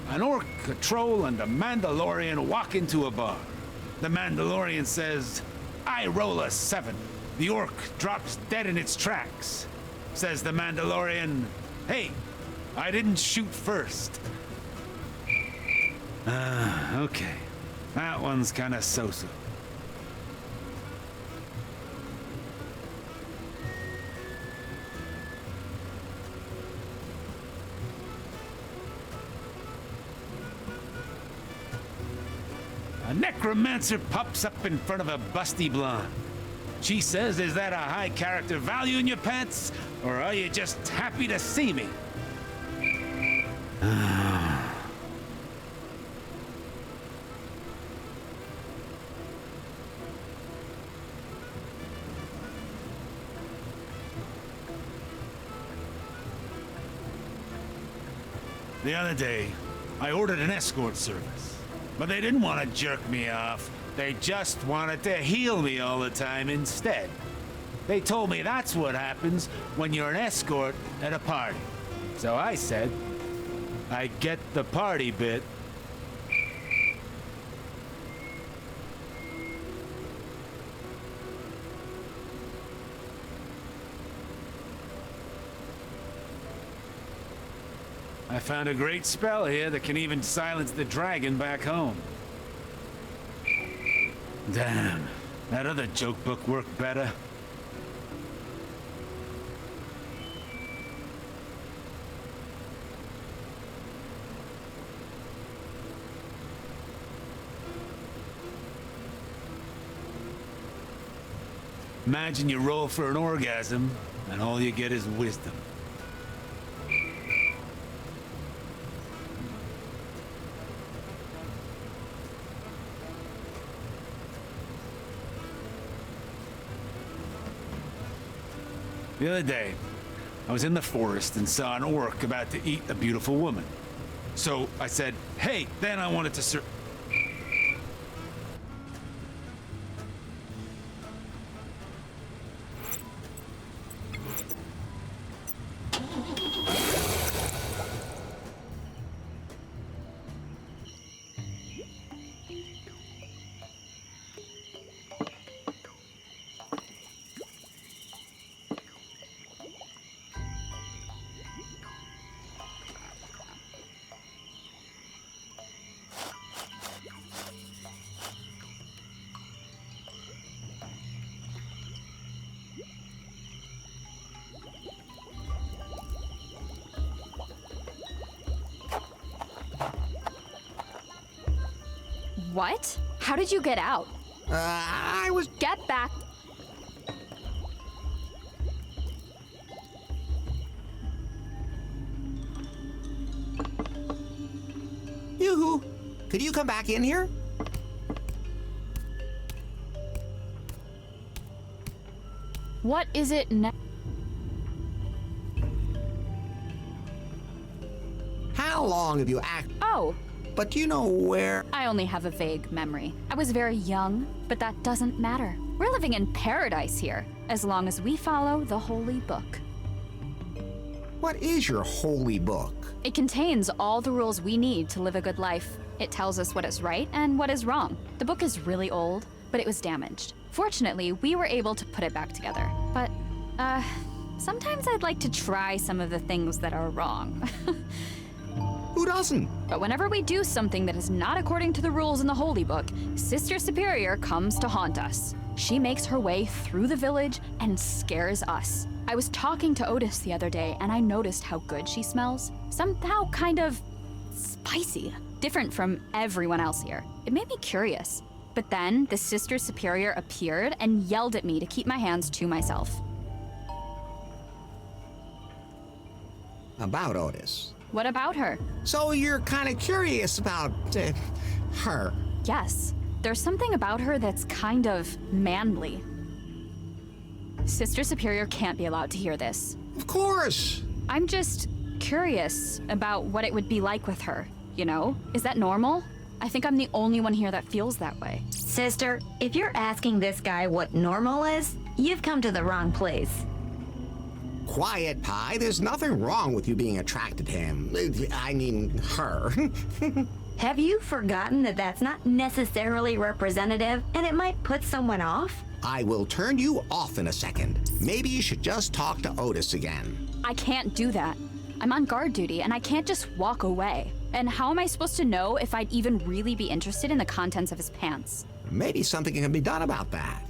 An orc, a troll, and a Mandalorian walk into a bar. The Mandalorian says, "I roll a 7." The orc drops dead in its tracks. Says the Mandalorian, "Hey, I didn't shoot first." Okay. That one's kinda so-so. A necromancer pops up in front of a busty blonde. She says, "Is that a high character value in your pants, or are you just happy to see me?" The other day, I ordered an escort service. But they didn't want to jerk me off. They just wanted to heal me all the time instead. They told me that's what happens when you're an escort at a party. So I said, I get the party bit. found a great spell here that can even silence the dragon back home. Damn, that other joke book worked better. Imagine you roll for an orgasm, and all you get is wisdom. The other day, I was in the forest and saw an orc about to eat a beautiful woman. So I said, hey, then I wanted to What? How did you get out? I was... Get back. Yoo-hoo! Could you come back in here? What is it now? How long have you acted? Oh. But do you know where? I only have a vague memory. I was very young, but that doesn't matter. We're living in paradise here, as long as we follow the holy book. What is your holy book? It contains all the rules we need to live a good life. It tells us what is right and what is wrong. The book is really old, but it was damaged. Fortunately, we were able to put it back together. But, sometimes I'd like to try some of the things that are wrong. Who doesn't? But whenever we do something that is not according to the rules in the Holy Book, Sister Superior comes to haunt us. She makes her way through the village and scares us. I was talking to Otis the other day, and I noticed how good she smells. Somehow kind of spicy, different from everyone else here. It made me curious. But then the Sister Superior appeared and yelled at me to keep my hands to myself. About Otis. What about her? So you're kind of curious about her? Yes. There's something about her that's kind of manly. Sister Superior can't be allowed to hear this. Of course. I'm just curious about what it would be like with her, you know? Is that normal? I think I'm the only one here that feels that way. Sister, if you're asking this guy what normal is, you've come to the wrong place. Quiet, Pie. There's nothing wrong with you being attracted to him. I mean, her. Have you forgotten that that's not necessarily representative and it might put someone off? I will turn you off in a second. Maybe you should just talk to Otis again. I can't do that. I'm on guard duty and I can't just walk away. And how am I supposed to know if I'd even really be interested in the contents of his pants? Maybe something can be done about that.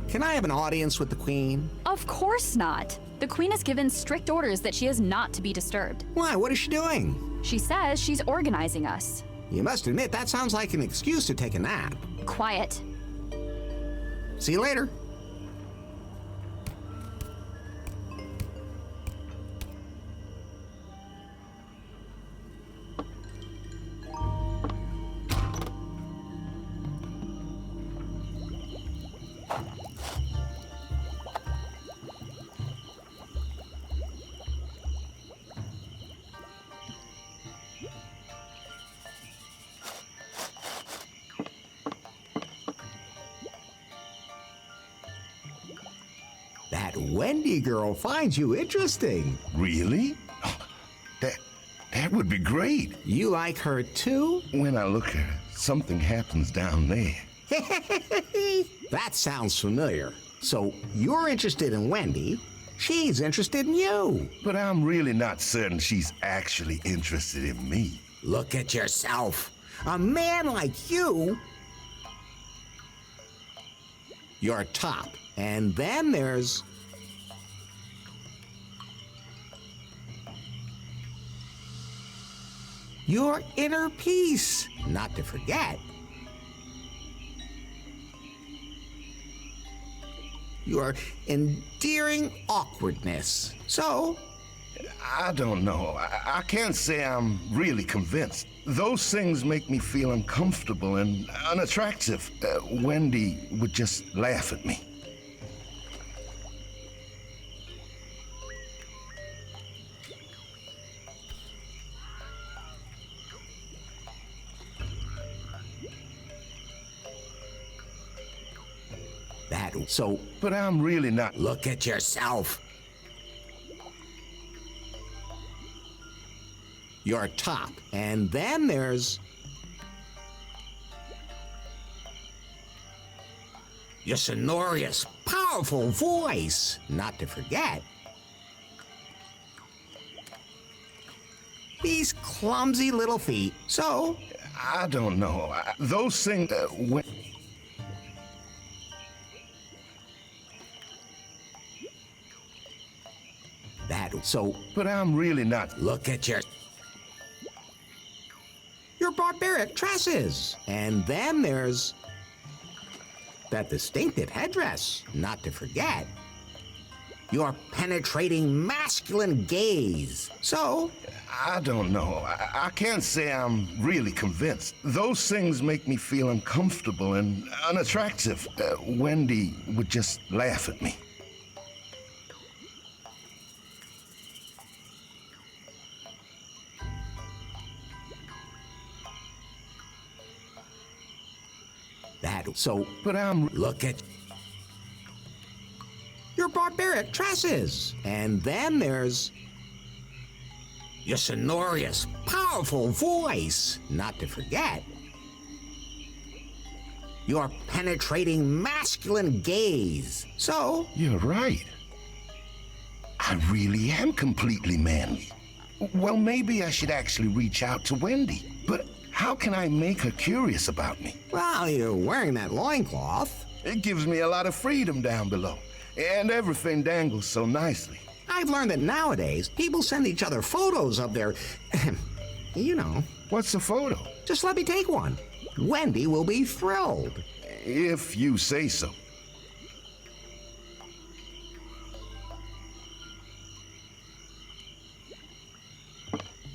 Can I have an audience with the Queen? Of course not. The Queen has given strict orders that she is not to be disturbed. Why? What is she doing? She says she's organizing us. You must admit, that sounds like an excuse to take a nap. Quiet. See you later. That Wendy girl finds you interesting. Really? That would be great. You like her too? When I look at her, something happens down there. That sounds familiar. So you're interested in Wendy, She's interested in you. But I'm really not certain she's actually interested in me. Look at yourself. A man like you. You're top. And then there's... your inner peace, not to forget. Your endearing awkwardness. So... I don't know. I can't say I'm really convinced. Those things make me feel uncomfortable and unattractive. Wendy would just laugh at me. So, but I'm really not. Look at yourself. You're top. And then there's... your sonorous, powerful voice, not to forget. These clumsy little feet. So... I don't know. Those things... So, but I'm really not. Look at your barbaric tresses. And then there's that distinctive headdress, not to forget. Your penetrating masculine gaze. So, I don't know. I can't say I'm really convinced. Those things make me feel uncomfortable and unattractive. Wendy would just laugh at me. So, but look at your barbaric tresses. And then there's your sonorous, powerful voice, not to forget. Your penetrating masculine gaze. So... You're right. I really am completely manly. Well, maybe I should actually reach out to Wendy. But how can I make her curious about me? Well, you're wearing that loincloth. It gives me a lot of freedom down below. And everything dangles so nicely. I've learned that nowadays, people send each other photos of their... you know. What's a photo? Just let me take one. Wendy will be thrilled. If you say so.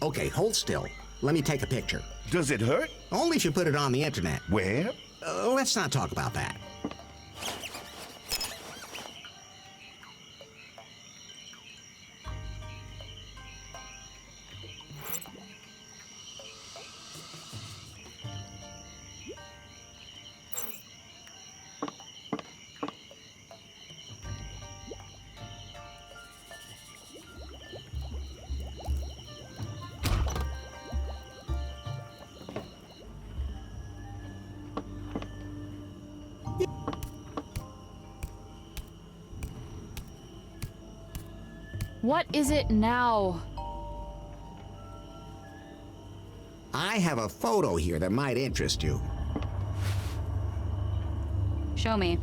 Okay, hold still. Let me take a picture. Does it hurt? Only if you put it on the internet. Where? Let's not talk about that. What is it now? I have a photo here that might interest you. Show me.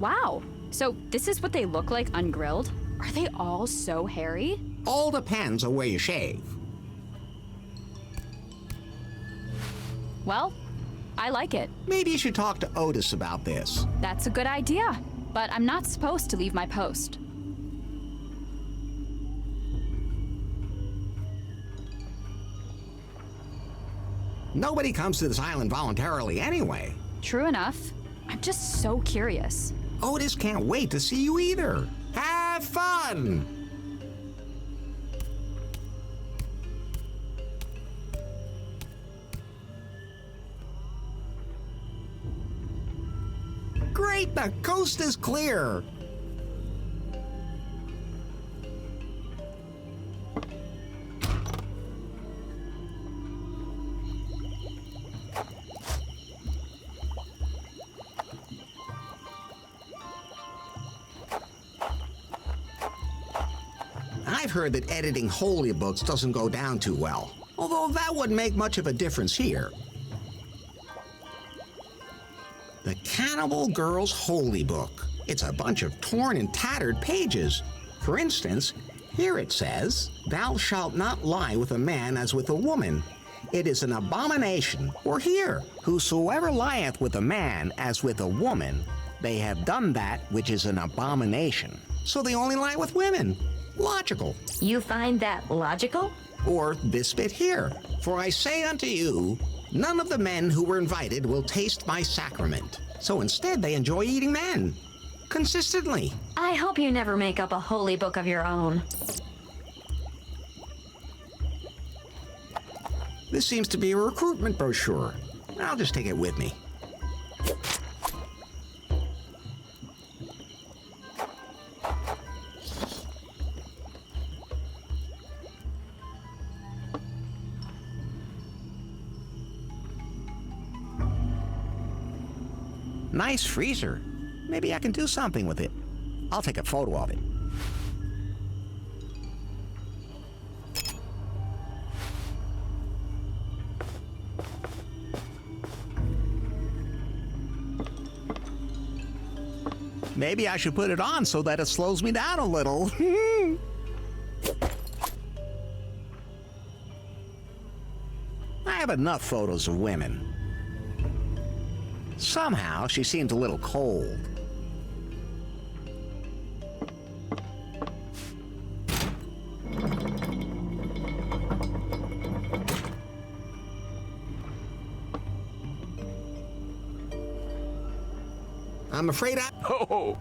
Wow. So this is what they look like ungrilled? Are they all so hairy? All depends on where you shave. Well, I like it. Maybe you should talk to Otis about this. That's a good idea, but I'm not supposed to leave my post. Nobody comes to this island voluntarily anyway. True enough. I'm just so curious. Otis can't wait to see you either. Have fun! Great, the coast is clear. I've heard that editing holy books doesn't go down too well, although that wouldn't make much of a difference here. The Cannibal Girl's Holy Book. It's a bunch of torn and tattered pages. For instance, here it says, "Thou shalt not lie with a man as with a woman. It is an abomination." Or here, "Whosoever lieth with a man as with a woman, they have done that which is an abomination." So they only lie with women. Logical. You find that logical? Or this bit here, "For I say unto you, none of the men who were invited will taste my sacrament." So instead they enjoy eating men. Consistently. I hope you never make up a holy book of your own. This seems to be a recruitment brochure. I'll just take it with me. Nice freezer. Maybe I can do something with it. I'll take a photo of it. Maybe I should put it on so that it slows me down a little. I have enough photos of women. Somehow, she seemed a little cold. I'm afraid I... Oh!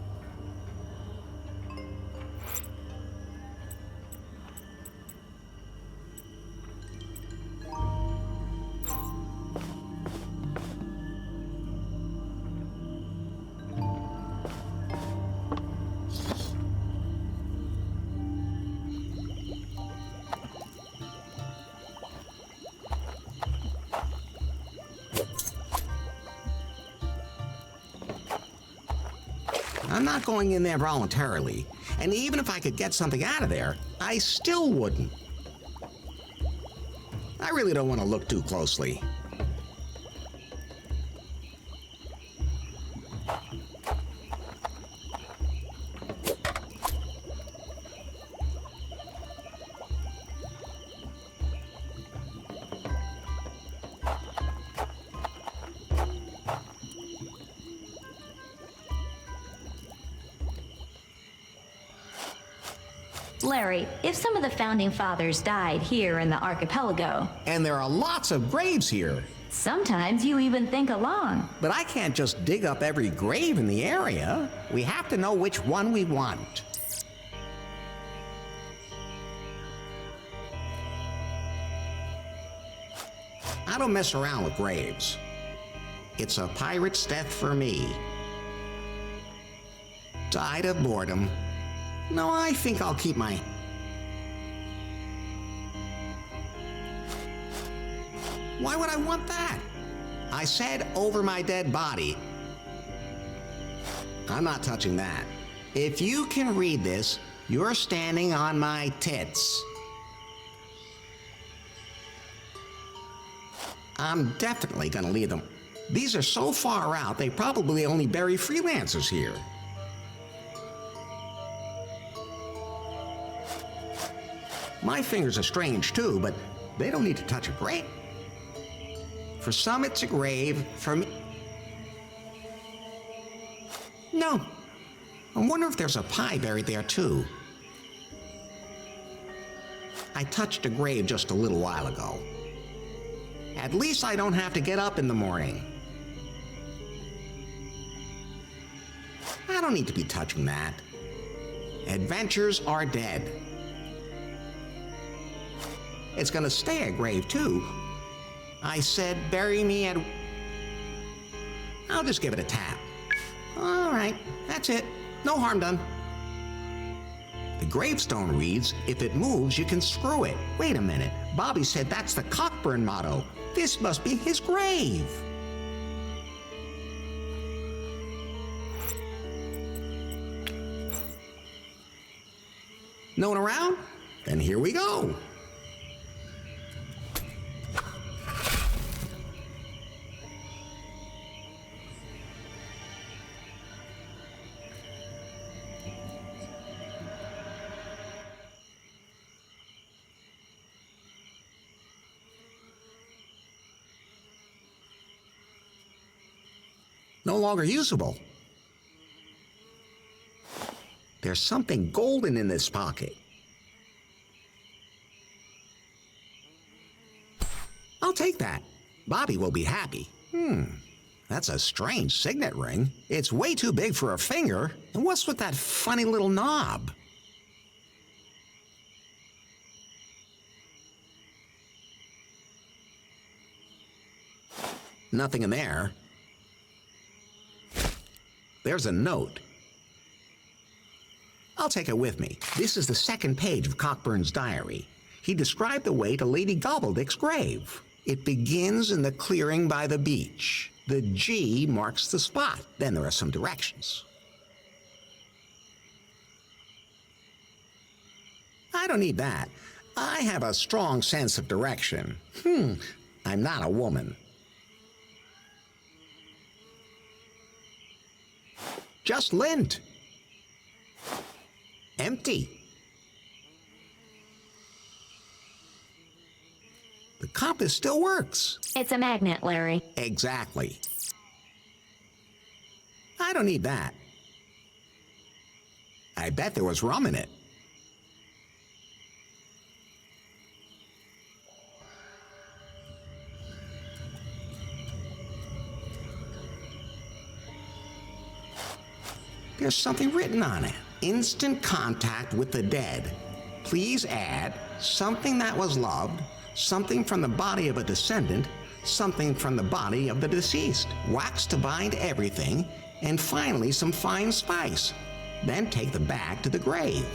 I'm not going in there voluntarily, and even if I could get something out of there, I still wouldn't. I really don't want to look too closely. Larry, if some of the founding fathers died here in the archipelago... And there are lots of graves here. Sometimes you even think along. But I can't just dig up every grave in the area. We have to know which one we want. I don't mess around with graves. It's a pirate's death for me. Died of boredom. No, I think I'll keep my... Why would I want that? I said over my dead body. I'm not touching that. If you can read this, you're standing on my tits. I'm definitely gonna leave them. These are so far out, they probably only bury freelancers here. My fingers are strange too, but they don't need to touch a grave. For some, it's a grave. For me... No. I wonder if there's a pie buried there too. I touched a grave just a little while ago. At least I don't have to get up in the morning. I don't need to be touching that. Adventures are dead. It's gonna stay a grave, too. I said, bury me at... I'll just give it a tap. All right, that's it. No harm done. The gravestone reads, if it moves, you can screw it. Wait a minute. Bobby said that's the Cockburn motto. This must be his grave. No one around? Then here we go. No longer usable. There's something golden in this pocket. I'll take that. Bobby will be happy. That's a strange signet ring. It's way too big for a finger. And what's with that funny little knob? Nothing in there. There's a note. I'll take it with me. This is the second page of Cockburn's diary. He described the way to Lady Gobbledick's grave. It begins in the clearing by the beach. The G marks the spot. Then there are some directions. I don't need that. I have a strong sense of direction. I'm not a woman. Just lint. Empty. The compass still works. It's a magnet, Larry. Exactly. I don't need that. I bet there was rum in it. There's something written on it. Instant contact with the dead. Please add something that was loved, something from the body of a descendant, something from the body of the deceased, wax to bind everything, and finally some fine spice. Then take the bag to the grave.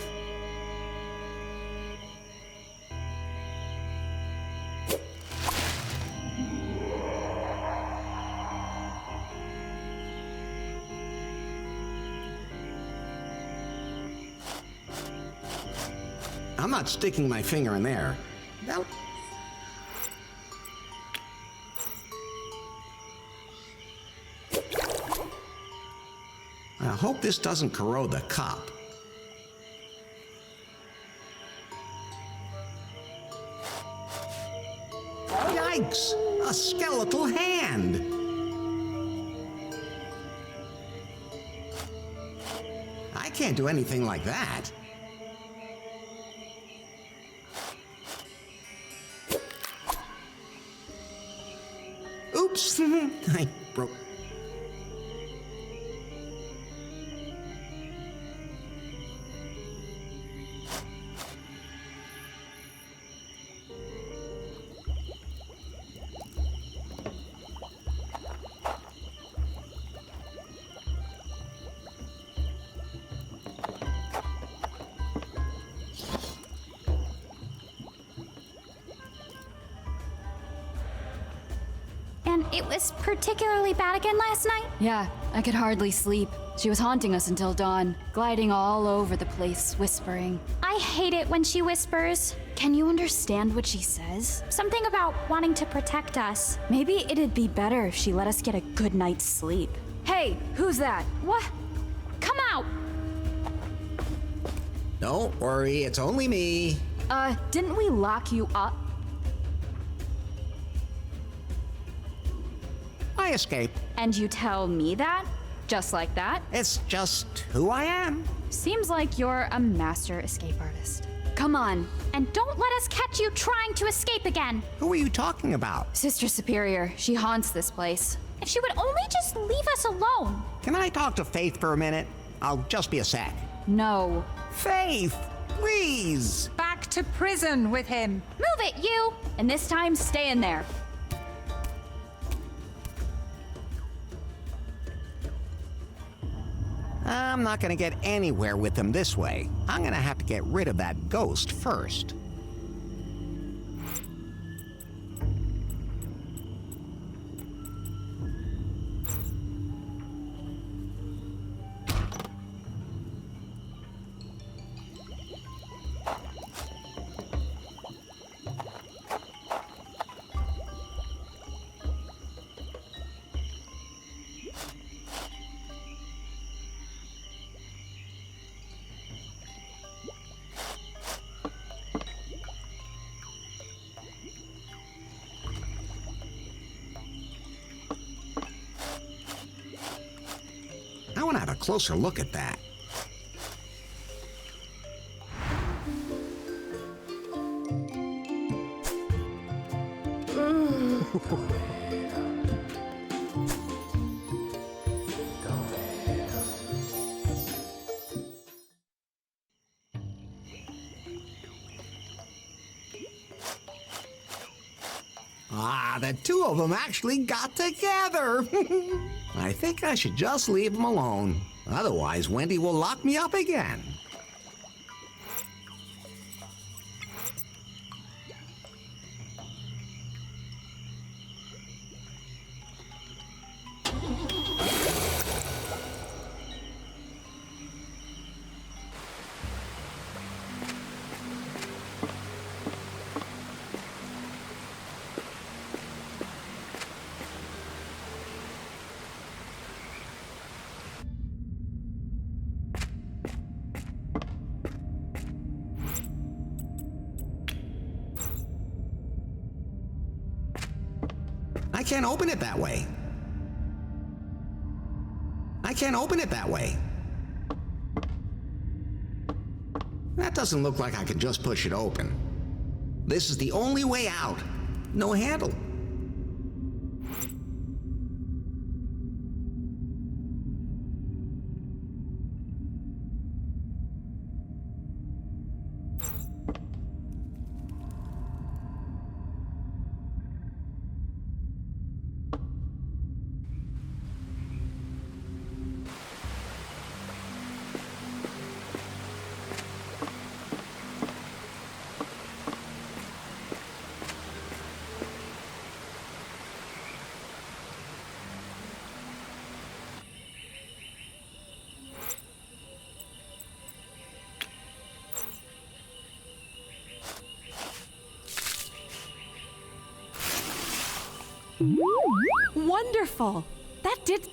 I'm not sticking my finger in there. I hope this doesn't corrode the cup. Yikes! A skeletal hand! I can't do anything like that. Oops! I broke. And it was particularly bad again last night? Yeah, I could hardly sleep. She was haunting us until dawn, gliding all over the place, whispering. I hate it when she whispers. Can you understand what she says? Something about wanting to protect us. Maybe it'd be better if she let us get a good night's sleep. Hey, who's that? What? Come out! Don't worry, it's only me. Didn't we lock you up? I escaped. And you tell me that? Just like that? It's just who I am. Seems like you're a master escape artist. Come on. And don't let us catch you trying to escape again. Who are you talking about? Sister Superior. She haunts this place. If she would only just leave us alone. Can I talk to Faith for a minute? I'll just be a sec. No. Faith, please. Back to prison with him. Move it, you. And this time, stay in there. I'm not gonna get anywhere with them this way. I'm gonna have to get rid of that ghost first. closer look at that. Ah, the two of them actually got together. I think I should just leave them alone. Otherwise, Wendy will lock me up again. I can't open it that way. I can't open it that way. That doesn't look like I can just push it open. This is the only way out. No handle. Wonderful! That did...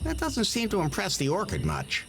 That doesn't seem to impress the orchid much.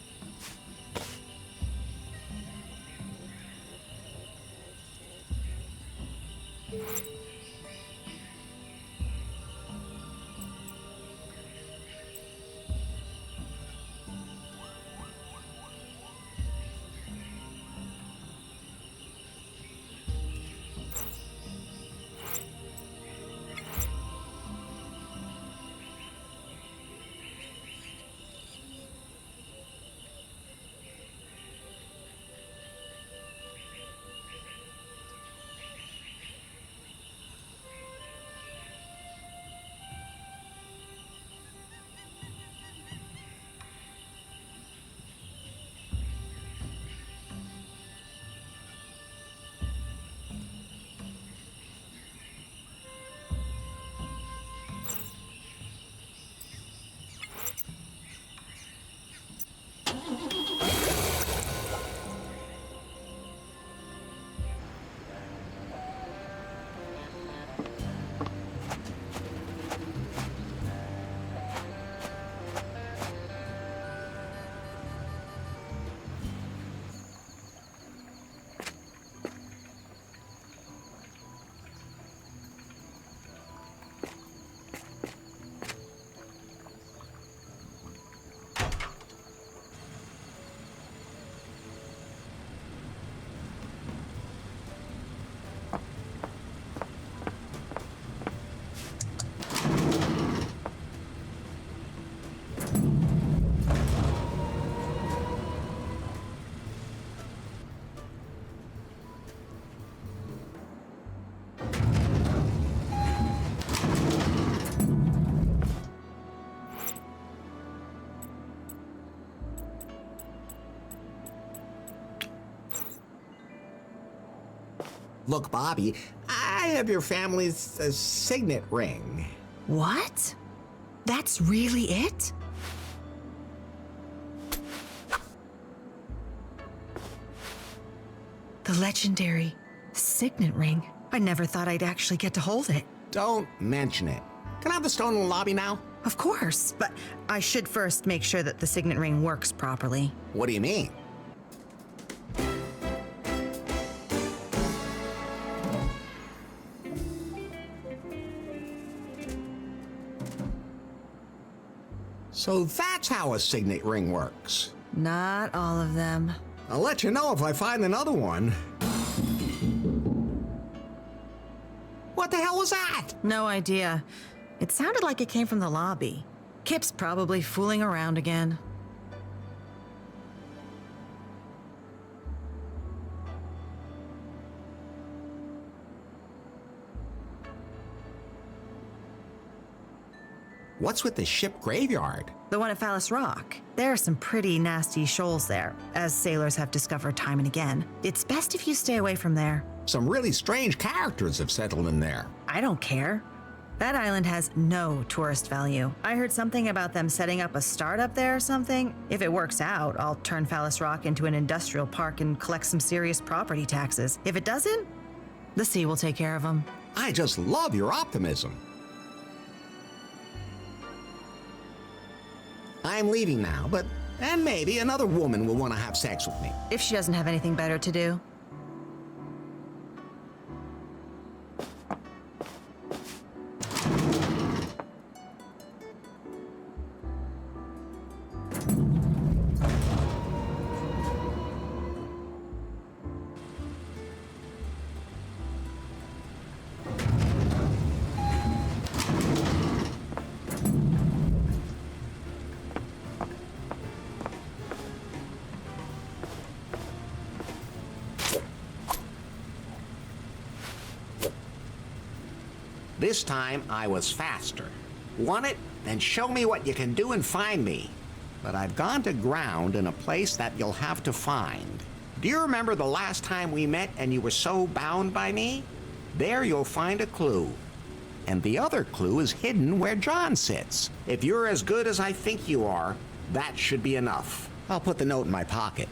Look, Bobby, I have your family's signet ring. What? That's really it? The legendary signet ring. I never thought I'd actually get to hold it. Don't mention it. Can I have the stone in the lobby now? Of course, but I should first make sure that the signet ring works properly. What do you mean? So that's how a signet ring works. Not all of them. I'll let you know if I find another one. What the hell was that? No idea. It sounded like it came from the lobby. Kip's probably fooling around again. What's with the ship graveyard? The one at Phallus Rock. There are some pretty nasty shoals there, as sailors have discovered time and again. It's best if you stay away from there. Some really strange characters have settled in there. I don't care. That island has no tourist value. I heard something about them setting up a startup there or something. If it works out, I'll turn Phallus Rock into an industrial park and collect some serious property taxes. If it doesn't, the sea will take care of them. I just love your optimism. I'm leaving now, and maybe another woman will want to have sex with me. If she doesn't have anything better to do. This time, I was faster. Want it? Then show me what you can do and find me. But I've gone to ground in a place that you'll have to find. Do you remember the last time we met and you were so bound by me? There you'll find a clue. And the other clue is hidden where John sits. If you're as good as I think you are, that should be enough. I'll put the note in my pocket.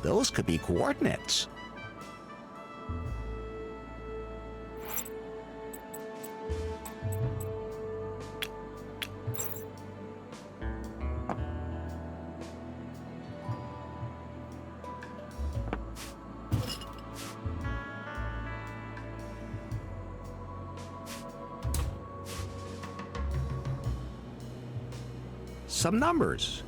Those could be coordinates. Some numbers.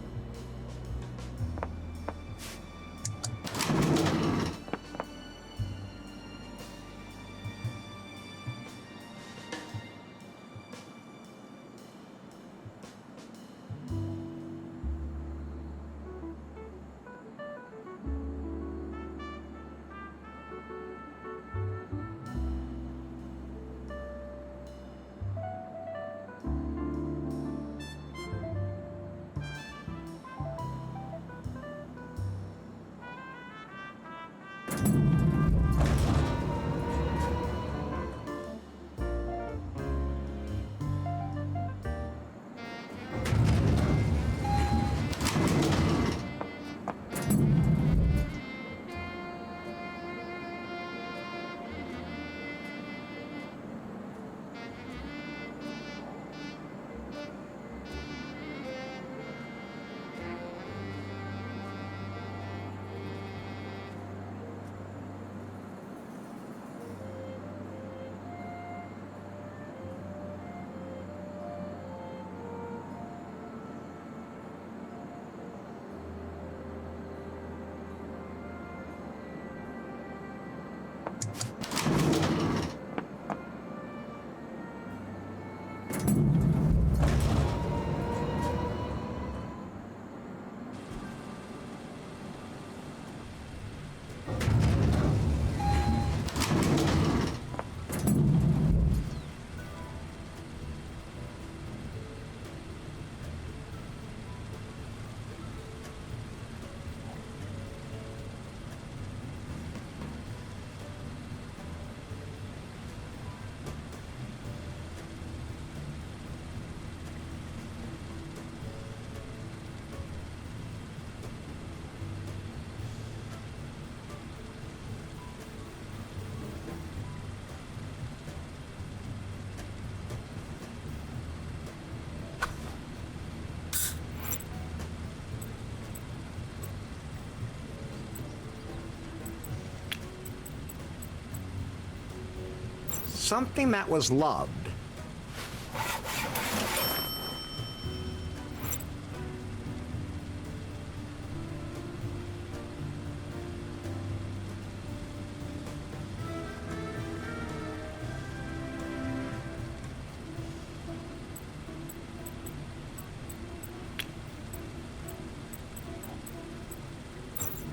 something that was loved.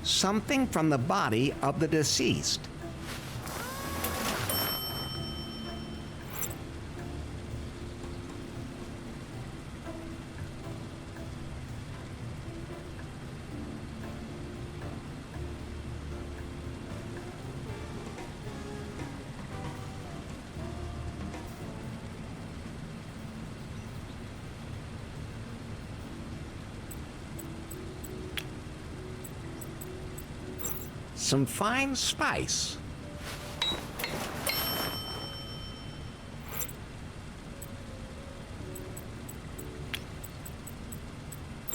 Something from the body of the deceased. Some fine spice.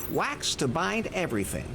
Wax to bind everything.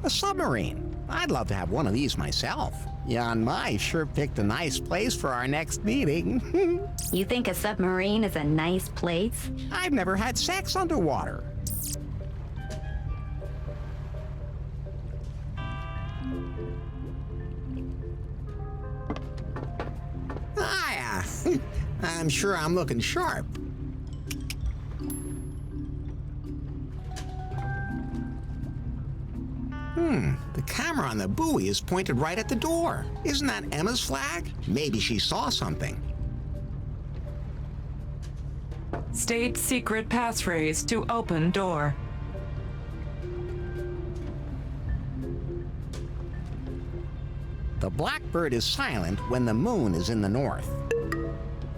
A submarine. I'd love to have one of these myself. Jan Mai sure picked a nice place for our next meeting. You think a submarine is a nice place? I've never had sex underwater. I'm sure I'm looking sharp. The camera on the buoy is pointed right at the door. Isn't that Emma's flag? Maybe she saw something. State secret passphrase to open door. The blackbird is silent when the moon is in the north.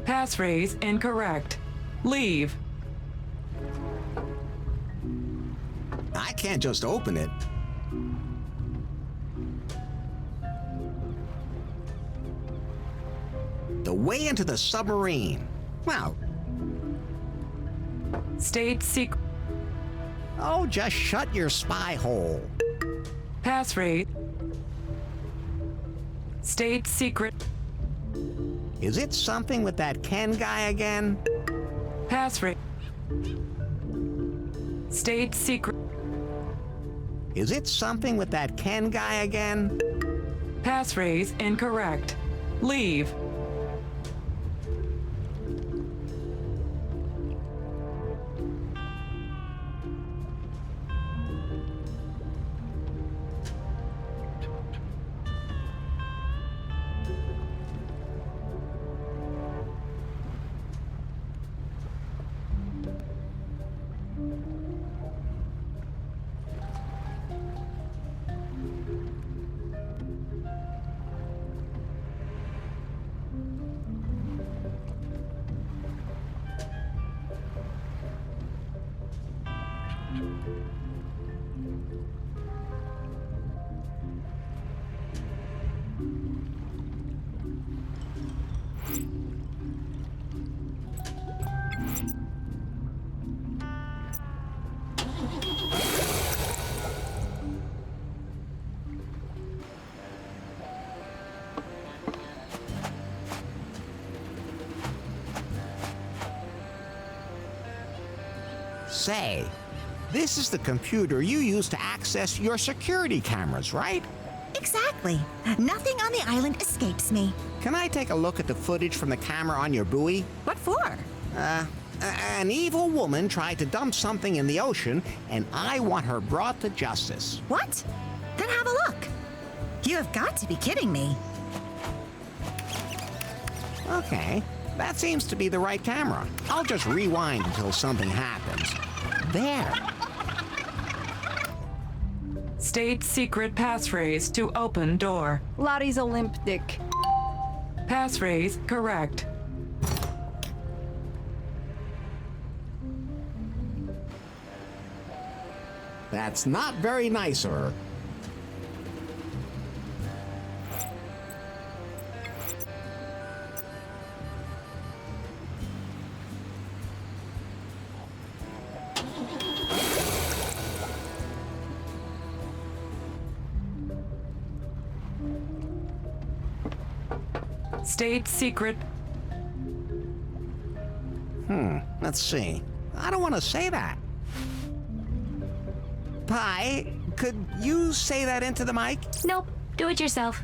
Passphrase incorrect. Leave. I can't just open it. The way into the submarine. Well. State secret. Oh, just shut your spy hole. Passphrase. State secret. Is it something with that Ken guy again? Passphrase. State secret. Is it something with that Ken guy again? Passphrase incorrect. Leave. Say, this is the computer you use to access your security cameras, right? Exactly. Nothing on the island escapes me. Can I take a look at the footage from the camera on your buoy? What for? An evil woman tried to dump something in the ocean, and I want her brought to justice. What? Then have a look. You have got to be kidding me. Okay, that seems to be the right camera. I'll just rewind until something happens. There. State secret passphrase to open door. Larry's a limp dick. Passphrase correct. That's not very nice, sir. State secret. Let's see. I don't want to say that. Pi, could you say that into the mic? Nope, do it yourself.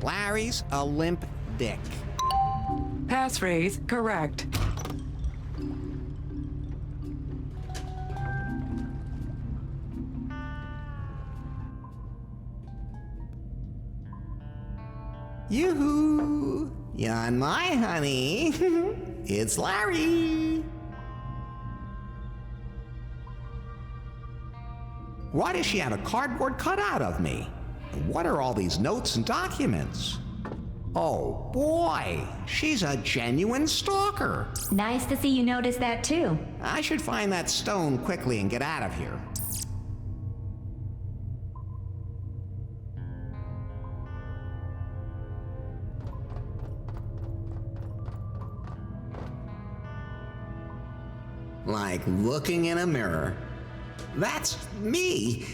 Larry's a limp dick. Passphrase correct. Yoo-hoo! Yawn my honey. It's Larry. Why does she have a cardboard cutout of me? And what are all these notes and documents? Oh boy, she's a genuine stalker. Nice to see you notice that too. I should find that stone quickly and get out of here. Like looking in a mirror. That's me!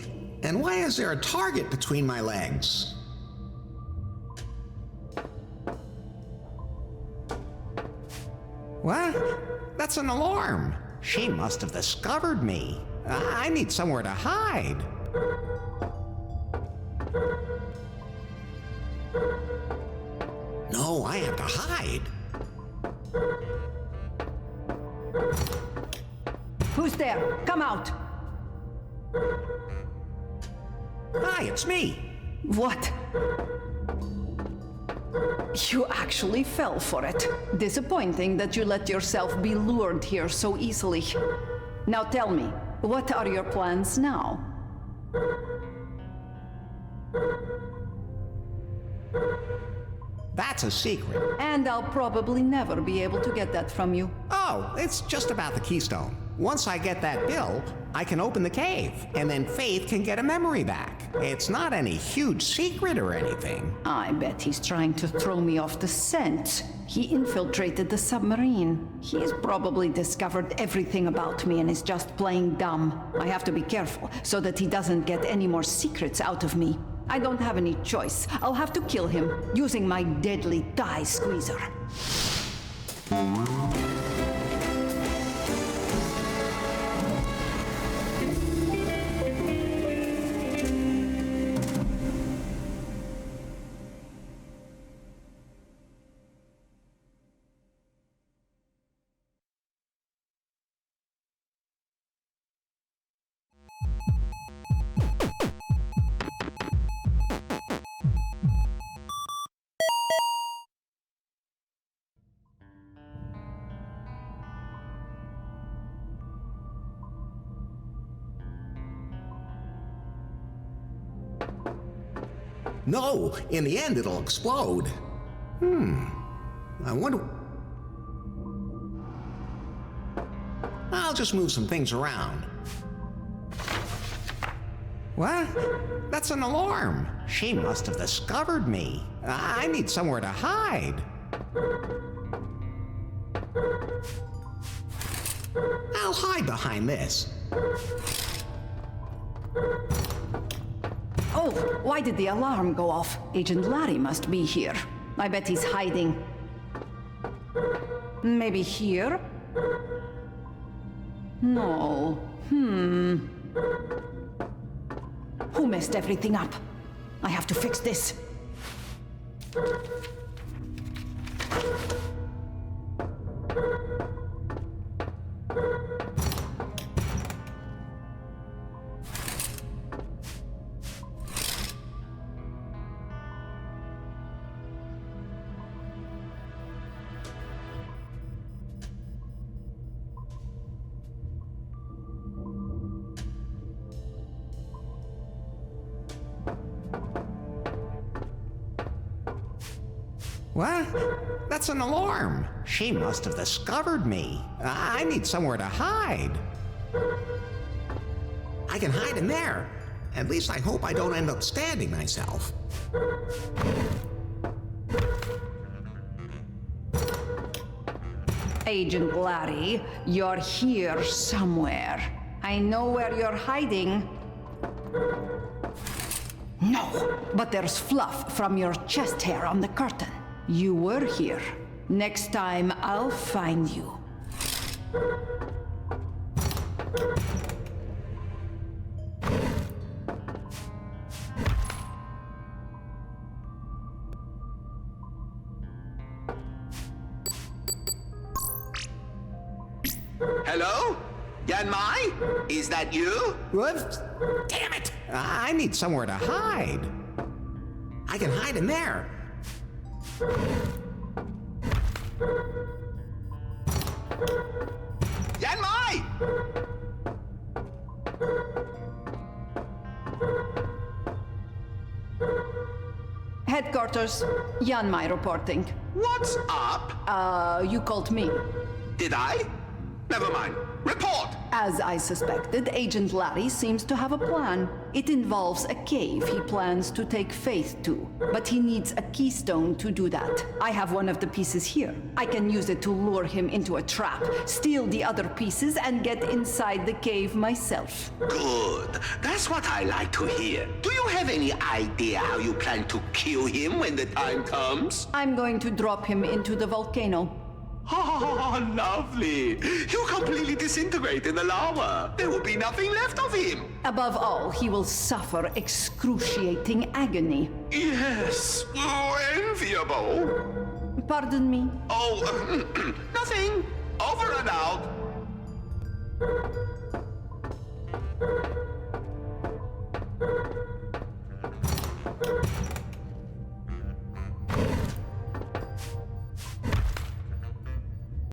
And why is there a target between my legs? What? That's an alarm. She must have discovered me. I need somewhere to hide. No, I have to hide. Who's there? Come out. Hi, it's me. What? You actually fell for it. Disappointing that you let yourself be lured here so easily. Now tell me, what are your plans now? That's a secret. And I'll probably never be able to get that from you. Oh, it's just about the keystone. Once I get that bill, I can open the cave, and then Faith can get a memory back. It's not any huge secret or anything. I bet he's trying to throw me off the scent. He infiltrated the submarine. He's probably discovered everything about me and is just playing dumb. I have to be careful so that he doesn't get any more secrets out of me. I don't have any choice. I'll have to kill him using my deadly thigh squeezer. No, in the end it'll explode. I wonder... I'll just move some things around. What? That's an alarm. She must have discovered me. I need somewhere to hide. I'll hide behind this. Oh, why did the alarm go off? Agent Larry must be here. I bet he's hiding. Maybe here? No. Who messed everything up? I have to fix this. What? That's an alarm. She must have discovered me. I need somewhere to hide. I can hide in there. At least I hope I don't end up stabbing myself. Agent Larry, you're here somewhere. I know where you're hiding. No, but there's fluff from your chest hair on the curtain. You were here. Next time, I'll find you. Hello? Yan Mai? Is that you? What? Damn it! I need somewhere to hide. I can hide in there. Yan Mai! Headquarters, Yan Mai reporting. What's up? You called me. Did I? Never mind. Report! As I suspected, Agent Larry seems to have a plan. It involves a cave he plans to take Faith to, but he needs a keystone to do that. I have one of the pieces here. I can use it to lure him into a trap, steal the other pieces, and get inside the cave myself. Good. That's what I like to hear. Do you have any idea how you plan to kill him when the time comes? I'm going to drop him into the volcano. Oh, lovely. He'll completely disintegrate in the lava. There will be nothing left of him. Above all, he will suffer excruciating agony. Yes. Oh, enviable. Pardon me? Oh, nothing. Over and